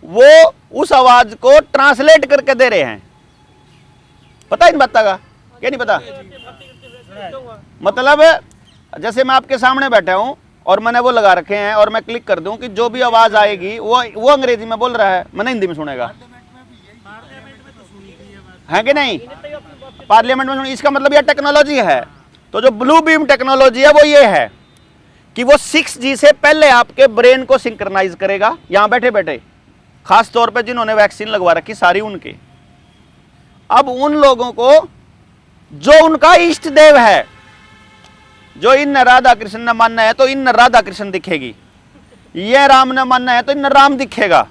[SPEAKER 1] वो उस आवाज को ट्रांसलेट करके दे रहे हैं। पता इन बात का क्या नहीं पता, मतलब जैसे मैं आपके सामने बैठा हूं और मैंने वो लगा रखे हैं और मैं क्लिक कर दूं कि जो भी आवाज आएगी वो अंग्रेजी में बोल रहा है, मैंने हिंदी में सुनेगा, है कि नहीं, पार्लियामेंट में। इसका मतलब यह टेक्नोलॉजी है। तो जो ब्लू बीम टेक्नोलॉजी है वो ये है कि वो 6G से पहले आपके ब्रेन को सिंक्रनाइज करेगा, यहां बैठे बैठे, खास तौर पे जिन्होंने वैक्सीन लगवा रखी सारी उनके। अब उन लोगों को जो उनका इष्ट देव है, जो इन राधा कृष्ण ने मानना है तो इन राधा कृष्ण दिखेगी, ये राम ने मानना है तो इन राम दिखेगा,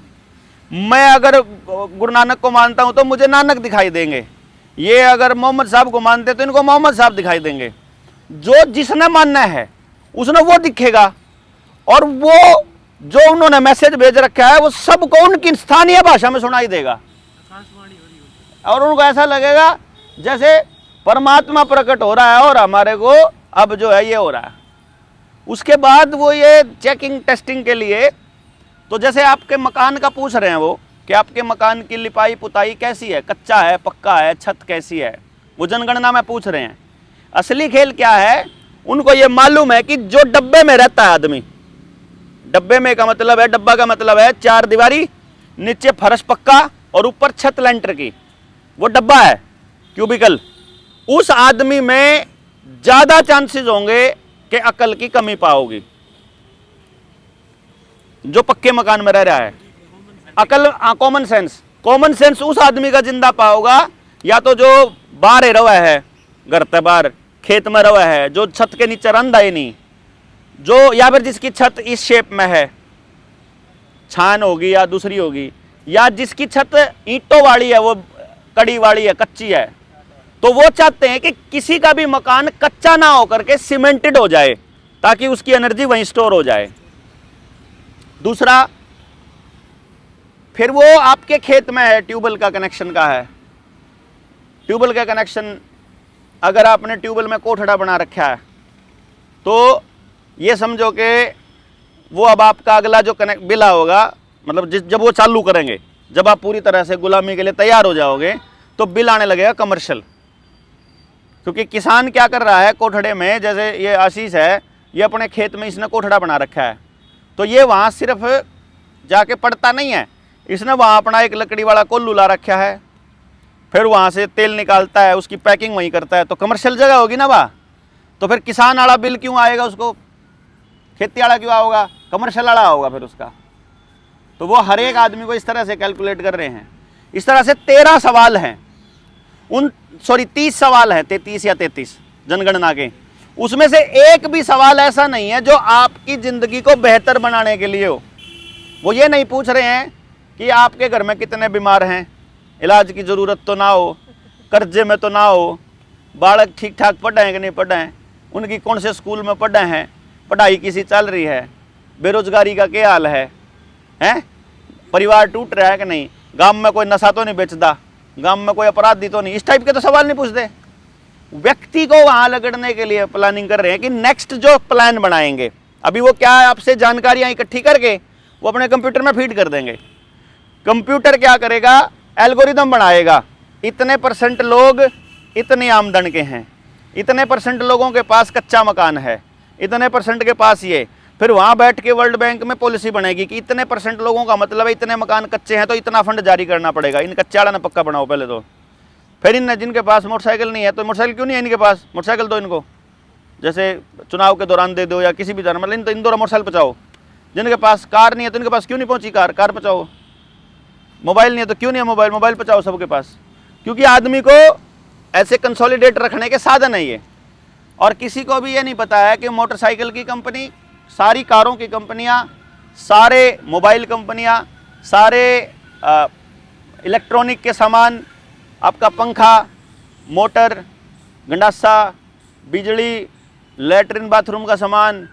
[SPEAKER 1] मैं अगर गुरु नानक को मानता हूं तो मुझे नानक दिखाई देंगे, ये अगर मोहम्मद साहब को मानते तो इनको मोहम्मद साहब दिखाई देंगे। जो जिसने मानना है उसने वो दिखेगा, और वो जो उन्होंने मैसेज भेज रखा है वो सबको उनकी स्थानीय भाषा में सुनाई देगा, और उनको ऐसा लगेगा जैसे परमात्मा प्रकट हो रहा है और हमारे को अब जो है ये हो रहा है। उसके बाद वो ये चेकिंग टेस्टिंग के लिए, तो जैसे आपके मकान का पूछ रहे हैं वो कि आपके मकान की लिपाई पुताई कैसी है, कच्चा है, पक्का है, छत कैसी है, वो जनगणना में पूछ रहे हैं। असली खेल क्या है, उनको ये मालूम है कि जो डब्बे में रहता है आदमी, डब्बे में का मतलब है, डब्बा का मतलब है 4 दीवारी, नीचे फर्श पक्का और ऊपर छत लेंटर की, वो डब्बा है, क्यूबिकल। उस आदमी में ज्यादा चांसेस होंगे कि अकल की कमी पाओगी, जो पक्के मकान में रह रहा है। अकल, कॉमन सेंस, कॉमन सेंस उस आदमी का जिंदा पाओगा या तो जो बाहर रवा है, घर से बाहर खेत में रवा है, जो छत के नीचे रंधा ही नहीं, जो या फिर जिसकी छत इस शेप में है, छान होगी या दूसरी होगी, या जिसकी छत ईंटों वाली है, वो कड़ी वाली है, कच्ची है, तो वो चाहते हैं कि किसी का भी मकान कच्चा ना होकर के सीमेंटेड हो जाए ताकि उसकी एनर्जी वहीं स्टोर हो जाए। दूसरा, फिर वो आपके खेत में है, ट्यूबवेल का कनेक्शन का है, ट्यूबवेल का कनेक्शन अगर आपने ट्यूबवेल में कोठड़ा बना रखा है तो ये समझो कि वो अब आपका अगला जो कनेक्ट बिल होगा, मतलब जब वो चालू करेंगे, जब आप पूरी तरह से गुलामी के लिए तैयार हो जाओगे तो बिल आने लगेगा कमर्शियल। क्योंकि किसान क्या कर रहा है, कोठड़े में, जैसे ये आशीष है, ये अपने खेत में इसने कोठड़ा बना रखा है, तो ये वहाँ सिर्फ जाके पड़ता नहीं है, इसने वहाँ अपना एक लकड़ी वाला कोल्लू ला रखा है, फिर वहाँ से तेल निकालता है, उसकी पैकिंग वहीं करता है, तो कमर्शियल जगह होगी ना वहाँ। तो फिर किसान वाला बिल क्यों आएगा उसको, खेती वाला क्यों होगा, कमर्शियल वाला होगा फिर उसका। तो वो हर एक आदमी को इस तरह से कैलकुलेट कर रहे हैं। इस तरह से 13 सवाल हैं, 30 सवाल हैं, 33 या 33 जनगणना के, उसमें से एक भी सवाल ऐसा नहीं है जो आपकी जिंदगी को बेहतर बनाने के लिए हो। वो ये नहीं पूछ रहे हैं कि आपके घर में कितने बीमार हैं, इलाज की ज़रूरत तो ना हो, कर्जे में तो ना हो, बालक ठीक ठाक पढ़े हैं कि नहीं पढ़े हैं, उनकी कौन से स्कूल में पढ़े हैं, पढ़ाई किसी चल रही है, बेरोजगारी का क्या हाल है, परिवार टूट रहा है कि नहीं, गांव में कोई नशा तो नहीं बेचता, गांव में कोई अपराधी तो नहीं, इस टाइप के तो सवाल नहीं पूछते। व्यक्ति को वहाँ लगड़ने के लिए प्लानिंग कर रहे हैं कि नेक्स्ट जो प्लान बनाएंगे, अभी वो क्या है, आपसे जानकारियाँ इकट्ठी करके वो अपने कंप्यूटर में फीड कर देंगे। कंप्यूटर क्या करेगा, एल्गोरिदम बनाएगा, इतने % लोग इतनी आमदन के हैं, इतने % लोगों के पास कच्चा मकान है, इतने % के पास ये, फिर वहाँ बैठ के वर्ल्ड बैंक में पॉलिसी बनेगी कि इतने % लोगों का मतलब है इतने मकान कच्चे हैं तो इतना फंड जारी करना पड़ेगा, इन कच्चे वाला ना पक्का बनाओ पहले तो। फिर इन जिनके पास मोटरसाइकिल नहीं है तो मोटरसाइकिल क्यों नहीं है इनके पास, मोटरसाइकिल दो इनको, जैसे चुनाव के दौरान दे दो या किसी भी तरह, मतलब इन दौरान मोटरसाइकिल पहुँचाओ। जिनके पास कार नहीं है तो इनके पास क्यों नहीं पहुँची कार, कार पहुँचाओ। मोबाइल नहीं है तो क्यों नहीं है मोबाइल, मोबाइल पहुँचाओ सबके पास। क्योंकि आदमी को ऐसे कंसोलिडेट रखने के साधन है ये। और किसी को भी ये नहीं पता है कि मोटरसाइकिल की कंपनी, सारी कारों की कंपनियां, सारे मोबाइल कंपनियां, सारे इलेक्ट्रॉनिक के सामान, आपका पंखा, मोटर, गंडासा, बिजली, लैट्रिन बाथरूम का सामान,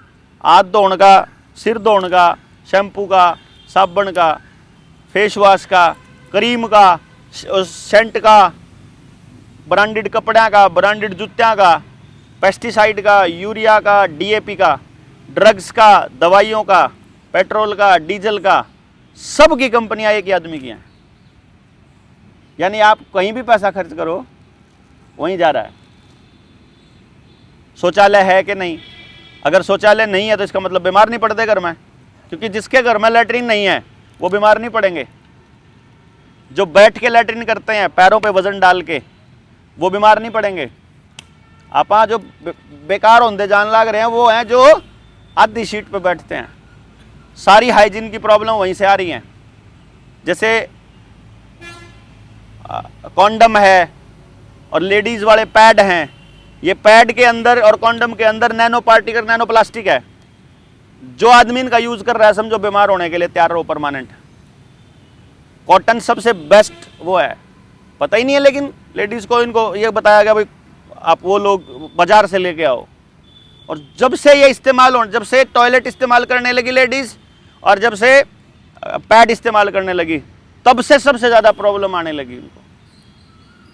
[SPEAKER 1] हाथ धोने का, सिर धोने का, शैम्पू का, साबुन का, फेस वॉश का, क्रीम का, सेंट का, ब्रांडेड कपड़ा का, ब्रांडेड जूत्या का, पेस्टिसाइड का, यूरिया का, DAP का, ड्रग्स का, दवाइयों का, पेट्रोल का, डीजल का, सब की कंपनियां एक ही आदमी की हैं। यानी आप कहीं भी पैसा खर्च करो वहीं जा रहा है। शौचालय है कि नहीं, अगर शौचालय नहीं है तो इसका मतलब बीमार नहीं पड़ते घर में, क्योंकि जिसके घर में लैट्रिन नहीं है वो बीमार नहीं पड़ेंगे। जो बैठ के लैट्रिन करते हैं पैरों पे वजन डाल के, वो बीमार नहीं पड़ेंगे। आप जो बेकार होंदे जान लग रहे हैं वो हैं जो आधी सीट पे बैठते हैं। सारी हाइजीन की प्रॉब्लम वहीं से आ रही हैं। जैसे कॉन्डम है और लेडीज़ वाले पैड हैं, ये पैड के अंदर और कॉन्डम के अंदर नैनो पार्टिकल, नैनो प्लास्टिक है। जो आदमी इनका यूज़ कर रहा है समझो बीमार होने के लिए तैयार रहो परमानेंट। कॉटन सबसे बेस्ट वो है, पता ही नहीं है, लेकिन लेडीज़ को इनको ये बताया गया भाई आप वो लोग बाजार से लेके आओ। और जब से ये इस्तेमाल हो, जब से टॉयलेट इस्तेमाल करने लगी लेडीज़ और जब से पैड इस्तेमाल करने लगी, तब से सबसे ज़्यादा प्रॉब्लम आने लगी उनको।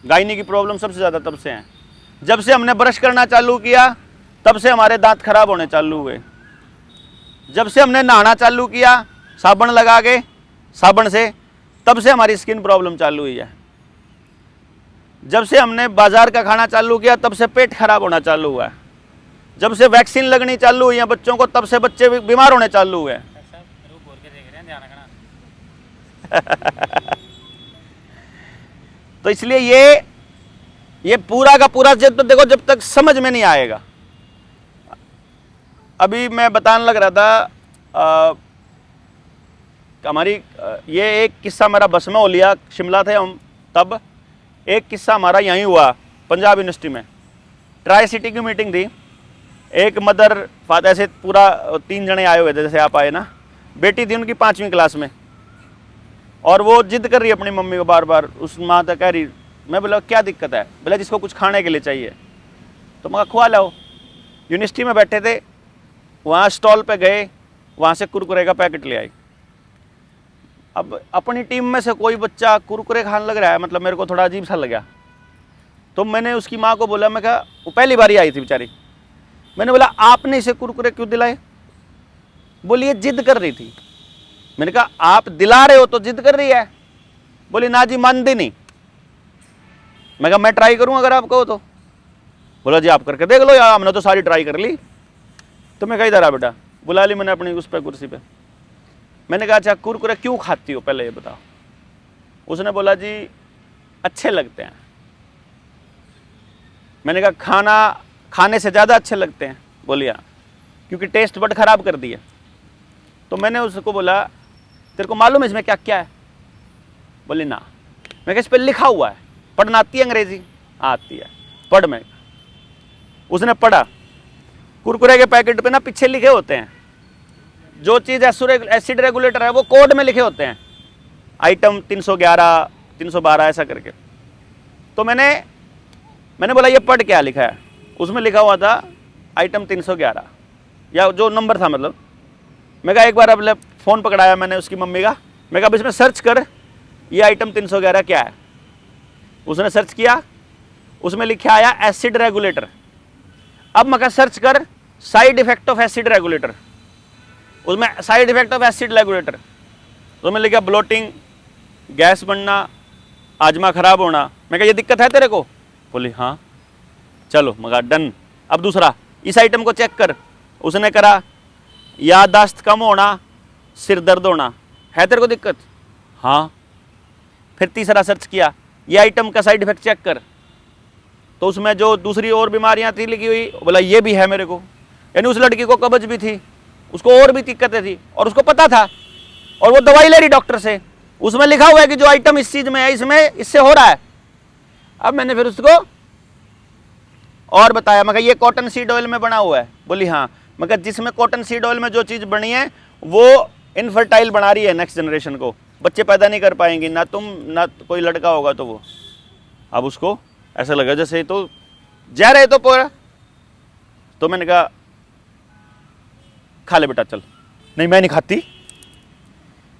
[SPEAKER 1] गायनी की प्रॉब्लम सबसे ज़्यादा तब से है। जब से हमने ब्रश करना चालू किया तब से हमारे दांत खराब होने चालू हुए। जब से हमने नहाना चालू किया साबुन लगा के, साबुन से, तब से हमारी स्किन प्रॉब्लम चालू हुई है। जब से हमने बाजार का खाना चालू किया तब से पेट खराब होना चालू हुआ है। जब से वैक्सीन लगनी चालू हुई है बच्चों को, तब से बच्चे बीमार होने चालू हुए। तो इसलिए ये पूरा का पूरा जब तक देखो, जब तक समझ में नहीं आएगा। अभी मैं बताने लग रहा था हमारी ये एक किस्सा मेरा बस में हो लिया, शिमला थे हम तब। एक किस्सा हमारा यहीं हुआ पंजाब यूनिवर्सिटी में, ट्राई सिटी की मीटिंग थी। एक मदर फादर से पूरा 3 जने आए हुए थे, जैसे आप आए ना। बेटी थी उनकी 5वीं क्लास में, और वो जिद कर रही है अपनी मम्मी को बार बार। उस माँ तक कह रही, मैं बोला क्या दिक्कत है? बोला जिसको कुछ खाने के लिए चाहिए तो मैं खुआ लाओ। यूनिवर्सिटी में बैठे थे, वहाँ स्टॉल पे गए, वहाँ से कुरकुरे का पैकेट ले आई। अब अपनी टीम में से कोई बच्चा कुरकुरे खाने लग रहा है, मतलब मेरे को थोड़ा अजीब सा लगा। तो मैंने उसकी माँ को बोला, मैं कहा, वो पहली बार ही आई थी बेचारी, मैंने बोला आपने इसे कुरकुरे क्यों दिलाए? बोली ये जिद कर रही थी। मैंने कहा आप दिला रहे हो तो जिद कर रही है? बोली ना जी मानती नहीं। मैं कहा मैं ट्राई करूं अगर आप कहो तो? बोला जी आप करके देख लो यार, हमने तो सारी ट्राई कर ली। तो मैं कहा इधर आ बेटा, बुला ली मैंने अपनी उस पर कुर्सी पे। मैंने कहा अच्छा कुरकुरे क्यों खाती हो पहले ये बताओ। उसने बोला जी अच्छे लगते हैं। मैंने कहा खाने से ज़्यादा अच्छे लगते हैं? बोलिए क्योंकि टेस्ट बट खराब कर दिया। तो मैंने उसको बोला तेरे को मालूम है इसमें क्या क्या है? बोली ना। मैं कहा इस पर लिखा हुआ है, पढ़ना आती है अंग्रेजी? आती है, पढ़। मैं उसने पढ़ा, कुरकुरे के पैकेट पे ना पीछे लिखे होते हैं जो चीज़ एसिड रेगुलेटर है, वो कोड में लिखे होते हैं, आइटम 311 312 ऐसा करके। तो मैंने बोला ये पढ़ क्या लिखा है? उसमें लिखा हुआ था आइटम 311, या जो नंबर था मतलब। मैं कहा एक बार अब फ़ोन पकड़ाया मैंने उसकी मम्मी का, मैं कहा अब इसमें सर्च कर ये आइटम 311 क्या है। उसने सर्च किया, उसमें लिखा आया एसिड रेगुलेटर। अब मैं कहा सर्च कर side effect of acid regulator, उसमें side effect of acid regulator, तो मैं लिखा ब्लोटिंग, गैस बनना, आजमा खराब होना। मैं कहा ये दिक्कत है तेरे को? बोली हाँ। चलो मगर डन। अब दूसरा, इस आइटम को चेक कर। उसने करा, याददाश्त कम होना, सिर दर्द होना, है तेरे को दिक्कत? हाँ। फिर तीसरा सर्च किया, ये आइटम का साइड इफेक्ट चेक कर। तो उसमें जो दूसरी और बीमारियां थी लिखी हुई, बोला ये भी है मेरे को। यानी उस लड़की को कब्ज भी थी, उसको और भी दिक्कतें थी, और उसको पता था, और वो दवाई ले रही डॉक्टर से। उसमें लिखा हुआ है कि जो आइटम इस चीज में है इसमें इससे हो रहा है। अब मैंने फिर उसको और बताया, मैं कहा ये कॉटन सीड ऑयल में बना हुआ है? बोली हाँ। मैं कहा जिसमें कॉटन सीड ऑयल में जो चीज़ बनी है वो इनफर्टाइल बना रही है नेक्स्ट जनरेशन को, बच्चे पैदा नहीं कर पाएंगी, ना तुम ना कोई लड़का होगा तो वो। अब उसको ऐसा लगा जैसे तो जा रहे तो पूरा। तो मैंने कहा खा ले बेटा चल। नहीं मैं नहीं खाती।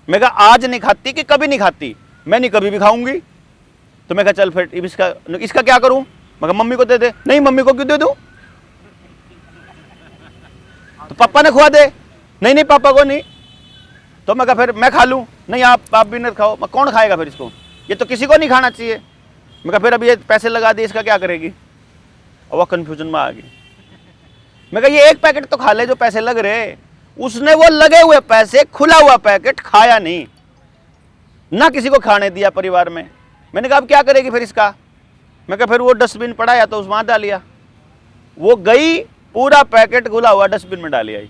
[SPEAKER 1] मैं कहा आज नहीं खाती कि कभी नहीं खाती? मैं नहीं कभी भी खाऊंगी। तो मैं कहा चल फिर इसका क्या करूं? मैं कहा मम्मी को दे दे। नहीं मम्मी को क्यों दे दूं? तो पापा ने खुआ दे। नहीं नहीं पापा को नहीं। तो मैं कहा फिर मैं खा लूं? नहीं आप भी नहीं खाओ। मैं कौन खाएगा फिर इसको? ये तो किसी को नहीं खाना चाहिए। मैं कहा फिर अब ये पैसे लगा दिए इसका क्या करेगी? और वह कन्फ्यूजन में आ गई। मैं कहा ये एक पैकेट तो खा ले जो पैसे लग रहे। उसने वो लगे हुए पैसे खुला हुआ पैकेट खाया नहीं, ना किसी को खाने दिया परिवार में। मैंने कहा अब क्या करेगी फिर इसका? मैं कहा फिर वो डस्टबिन पड़ा या तो उसमें डालिया। वो गई पूरा पैकेट खुला हुआ डस्टबिन में डाली आई,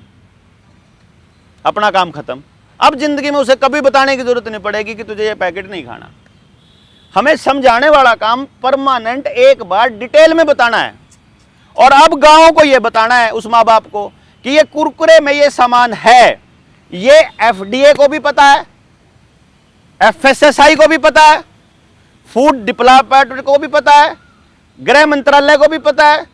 [SPEAKER 1] अपना काम खत्म। अब जिंदगी में उसे कभी बताने की जरूरत नहीं पड़ेगी कि तुझे ये पैकेट नहीं खाना। हमें समझाने वाला काम परमानेंट एक बार डिटेल में बताना है। और अब गांवों को यह बताना है उस माँ बाप को कि ये कुरकुरे में ये सामान है। ये एफडीए को भी पता है, एफएसएसआई को भी पता है, फूड डिपार्टमेंट को भी पता है, गृह मंत्रालय को भी पता है,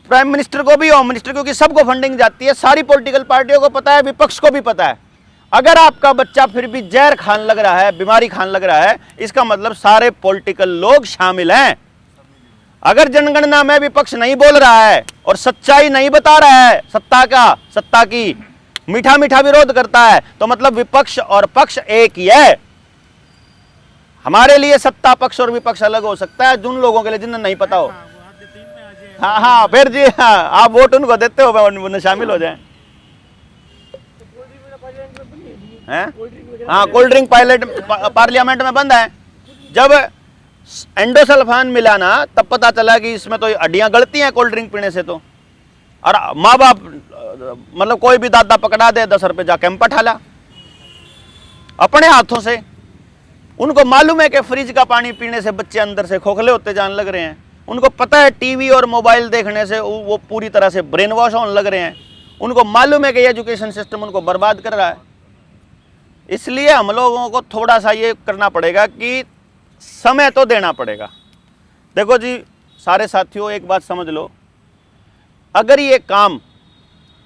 [SPEAKER 1] प्राइम मिनिस्टर को भी, होम मिनिस्टर, क्योंकि सबको फंडिंग जाती है, सारी पॉलिटिकल पार्टियों को पता है, विपक्ष को भी पता है। अगर आपका बच्चा फिर भी जहर खान लग रहा है, बीमारी खान लग रहा है, इसका मतलब सारे पॉलिटिकल लोग शामिल हैं। अगर जनगणना में विपक्ष नहीं बोल रहा है और सच्चाई नहीं बता रहा है, सत्ता की मीठा मीठा विरोध करता है, तो मतलब विपक्ष और पक्ष एक ही है। हमारे लिए सत्ता पक्ष और विपक्ष अलग हो सकता है, जिन लोगों के लिए जिन्हें नहीं पता हो। हाँ फिर जी हाँ, आप वोट उनको देते हो, उनमें शामिल हो जाए। हाँ कोल्ड ड्रिंक पार्लियामेंट में बंद है। जब एंडोसल्फान मिला ना तब पता चला कि इसमें तो हड्डियां गलती हैं कोल्ड ड्रिंक पीने से। तो और माँ बाप मतलब कोई भी दादा पकड़ा दे 10 रुपये जा कैंप ठाला। अपने हाथों से। उनको मालूम है कि फ्रिज का पानी पीने से बच्चे अंदर से खोखले होते जाने लग रहे हैं। उनको पता है टीवी और मोबाइल देखने से वो पूरी तरह से ब्रेन वॉश होने लग रहे हैं। उनको मालूम है कि एजुकेशन सिस्टम उनको बर्बाद कर रहा है। इसलिए हम लोगों को थोड़ा सा ये करना पड़ेगा कि समय तो देना पड़ेगा। देखो जी सारे साथियों, एक बात समझ लो, अगर ये काम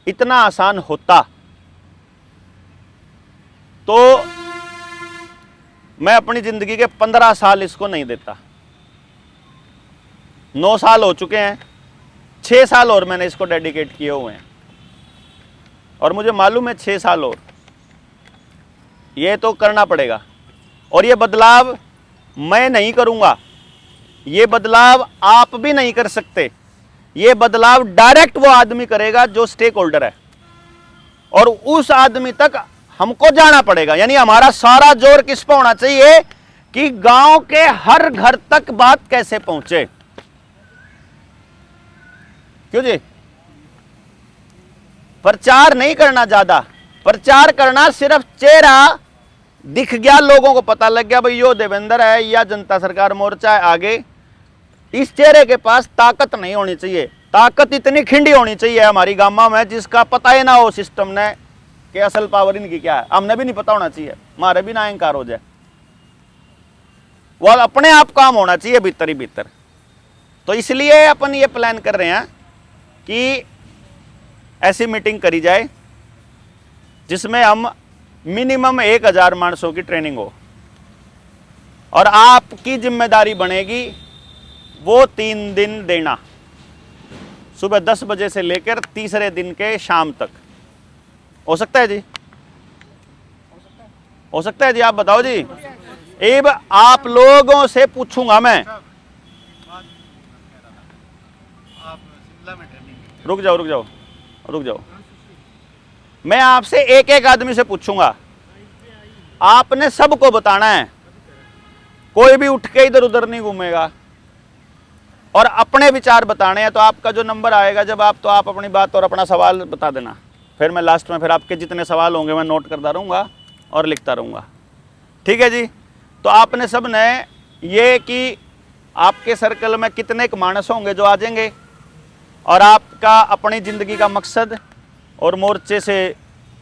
[SPEAKER 1] इतना आसान होता तो मैं अपनी जिंदगी के 15 साल इसको नहीं देता। 9 साल हो चुके हैं, 6 साल और मैंने इसको डेडिकेट किए हुए हैं और मुझे मालूम है 6 साल और ये तो करना पड़ेगा। और ये बदलाव मैं नहीं करूंगा, ये बदलाव आप भी नहीं कर सकते। ये बदलाव डायरेक्ट वो आदमी करेगा जो स्टेक होल्डर है, और उस आदमी तक हमको जाना पड़ेगा। यानी हमारा सारा जोर किस पर होना चाहिए कि गांव के हर घर तक बात कैसे पहुंचे। क्यों जी? प्रचार नहीं करना, ज्यादा प्रचार करना, सिर्फ चेहरा दिख गया, लोगों को पता लग गया भाई यो देवेंद्र है या जनता सरकार मोर्चा है आगे। इस चेहरे के पास ताकत नहीं होनी चाहिए। ताकत इतनी खिंडी होनी चाहिए हमारी गामा में जिसका पता ही ना हो सिस्टम ने कि असल पावर इनकी क्या है। हमने भी नहीं पता होना चाहिए, हमारे भी ना अहंकार हो जाए। वो अपने आप काम होना चाहिए भीतर ही भीतर। तो इसलिए अपन ये प्लान कर रहे हैं कि ऐसी मीटिंग करी जाए जिसमें हम मिनिमम 1000 मानसों की ट्रेनिंग हो, और आपकी जिम्मेदारी बनेगी वो 3 दिन देना, सुबह 10 बजे से लेकर तीसरे दिन के शाम तक। हो सकता है जी? हो सकता है जी? आप बताओ जी। अब आप लोगों से पूछूंगा मैं, रुक जाओ रुक जाओ रुक जाओ, मैं आपसे एक एक आदमी से पूछूंगा, आपने सबको बताना है, कोई भी उठ के इधर उधर नहीं घूमेगा, और अपने विचार बताने हैं। तो आपका जो नंबर आएगा जब आप, तो आप अपनी बात और अपना सवाल बता देना, फिर मैं लास्ट में फिर आपके जितने सवाल होंगे मैं नोट करता रहूँगा और लिखता रहूँगा। ठीक है जी? तो आपने सब ने ये कि आपके सर्कल में कितने मानस होंगे जो आ जाएंगे, और आपका अपनी ज़िंदगी का मकसद और मोर्चे से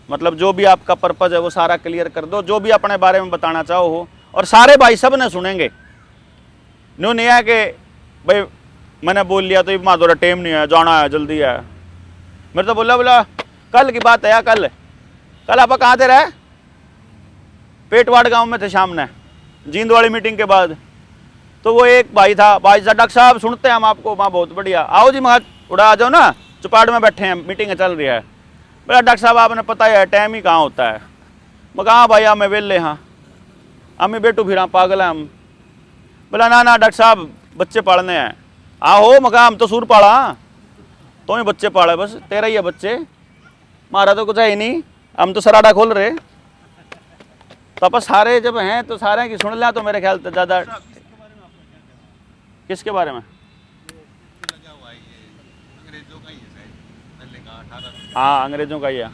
[SPEAKER 1] मतलब जो भी आपका पर्पज़ है वो सारा क्लियर कर दो, जो भी अपने बारे में बताना चाहो हो। और सारे भाई सब ने सुनेंगे, न्यू नहीं है कि भाई मैंने बोल लिया तो ये माधोरा टाइम नहीं है, जाना है, जल्दी है। मेरे तो बोला कल की बात है यार, कल आप कहाँ थे रहे? पेटवाड़ गांव में थे शाम ने, जींद वाली मीटिंग के बाद। तो वो एक भाई था, भाई साहब डॉक्टर साहब सुनते हैं हम आपको, वहाँ बहुत बढ़िया, आओ जी मगर उड़ा आ जाओ ना, चौपाड़ में बैठे हैं, मीटिंग चल रही है। बोला डॉक्टर साहब आपने पता है टाइम ही कहाँ होता है। मैं कहा हाँ भाई हम वेले हाँ, हम बेटू फिर पागल हैं हम। बोला ना डॉक्टर साहब बच्चे पालने हैं। आहो मका हम तो सूर पाला, तो ही बच्चे पाले, बस तेरा ही है बच्चे, हमारा तो कुछ है ही नहीं, हम तो सराडा खोल रहे। तो अपन सारे जब हैं तो सारे की सुन लिया, तो मेरे ख्याल से ज़्यादा। किसके बारे में? हाँ अंग्रेजों का ही है।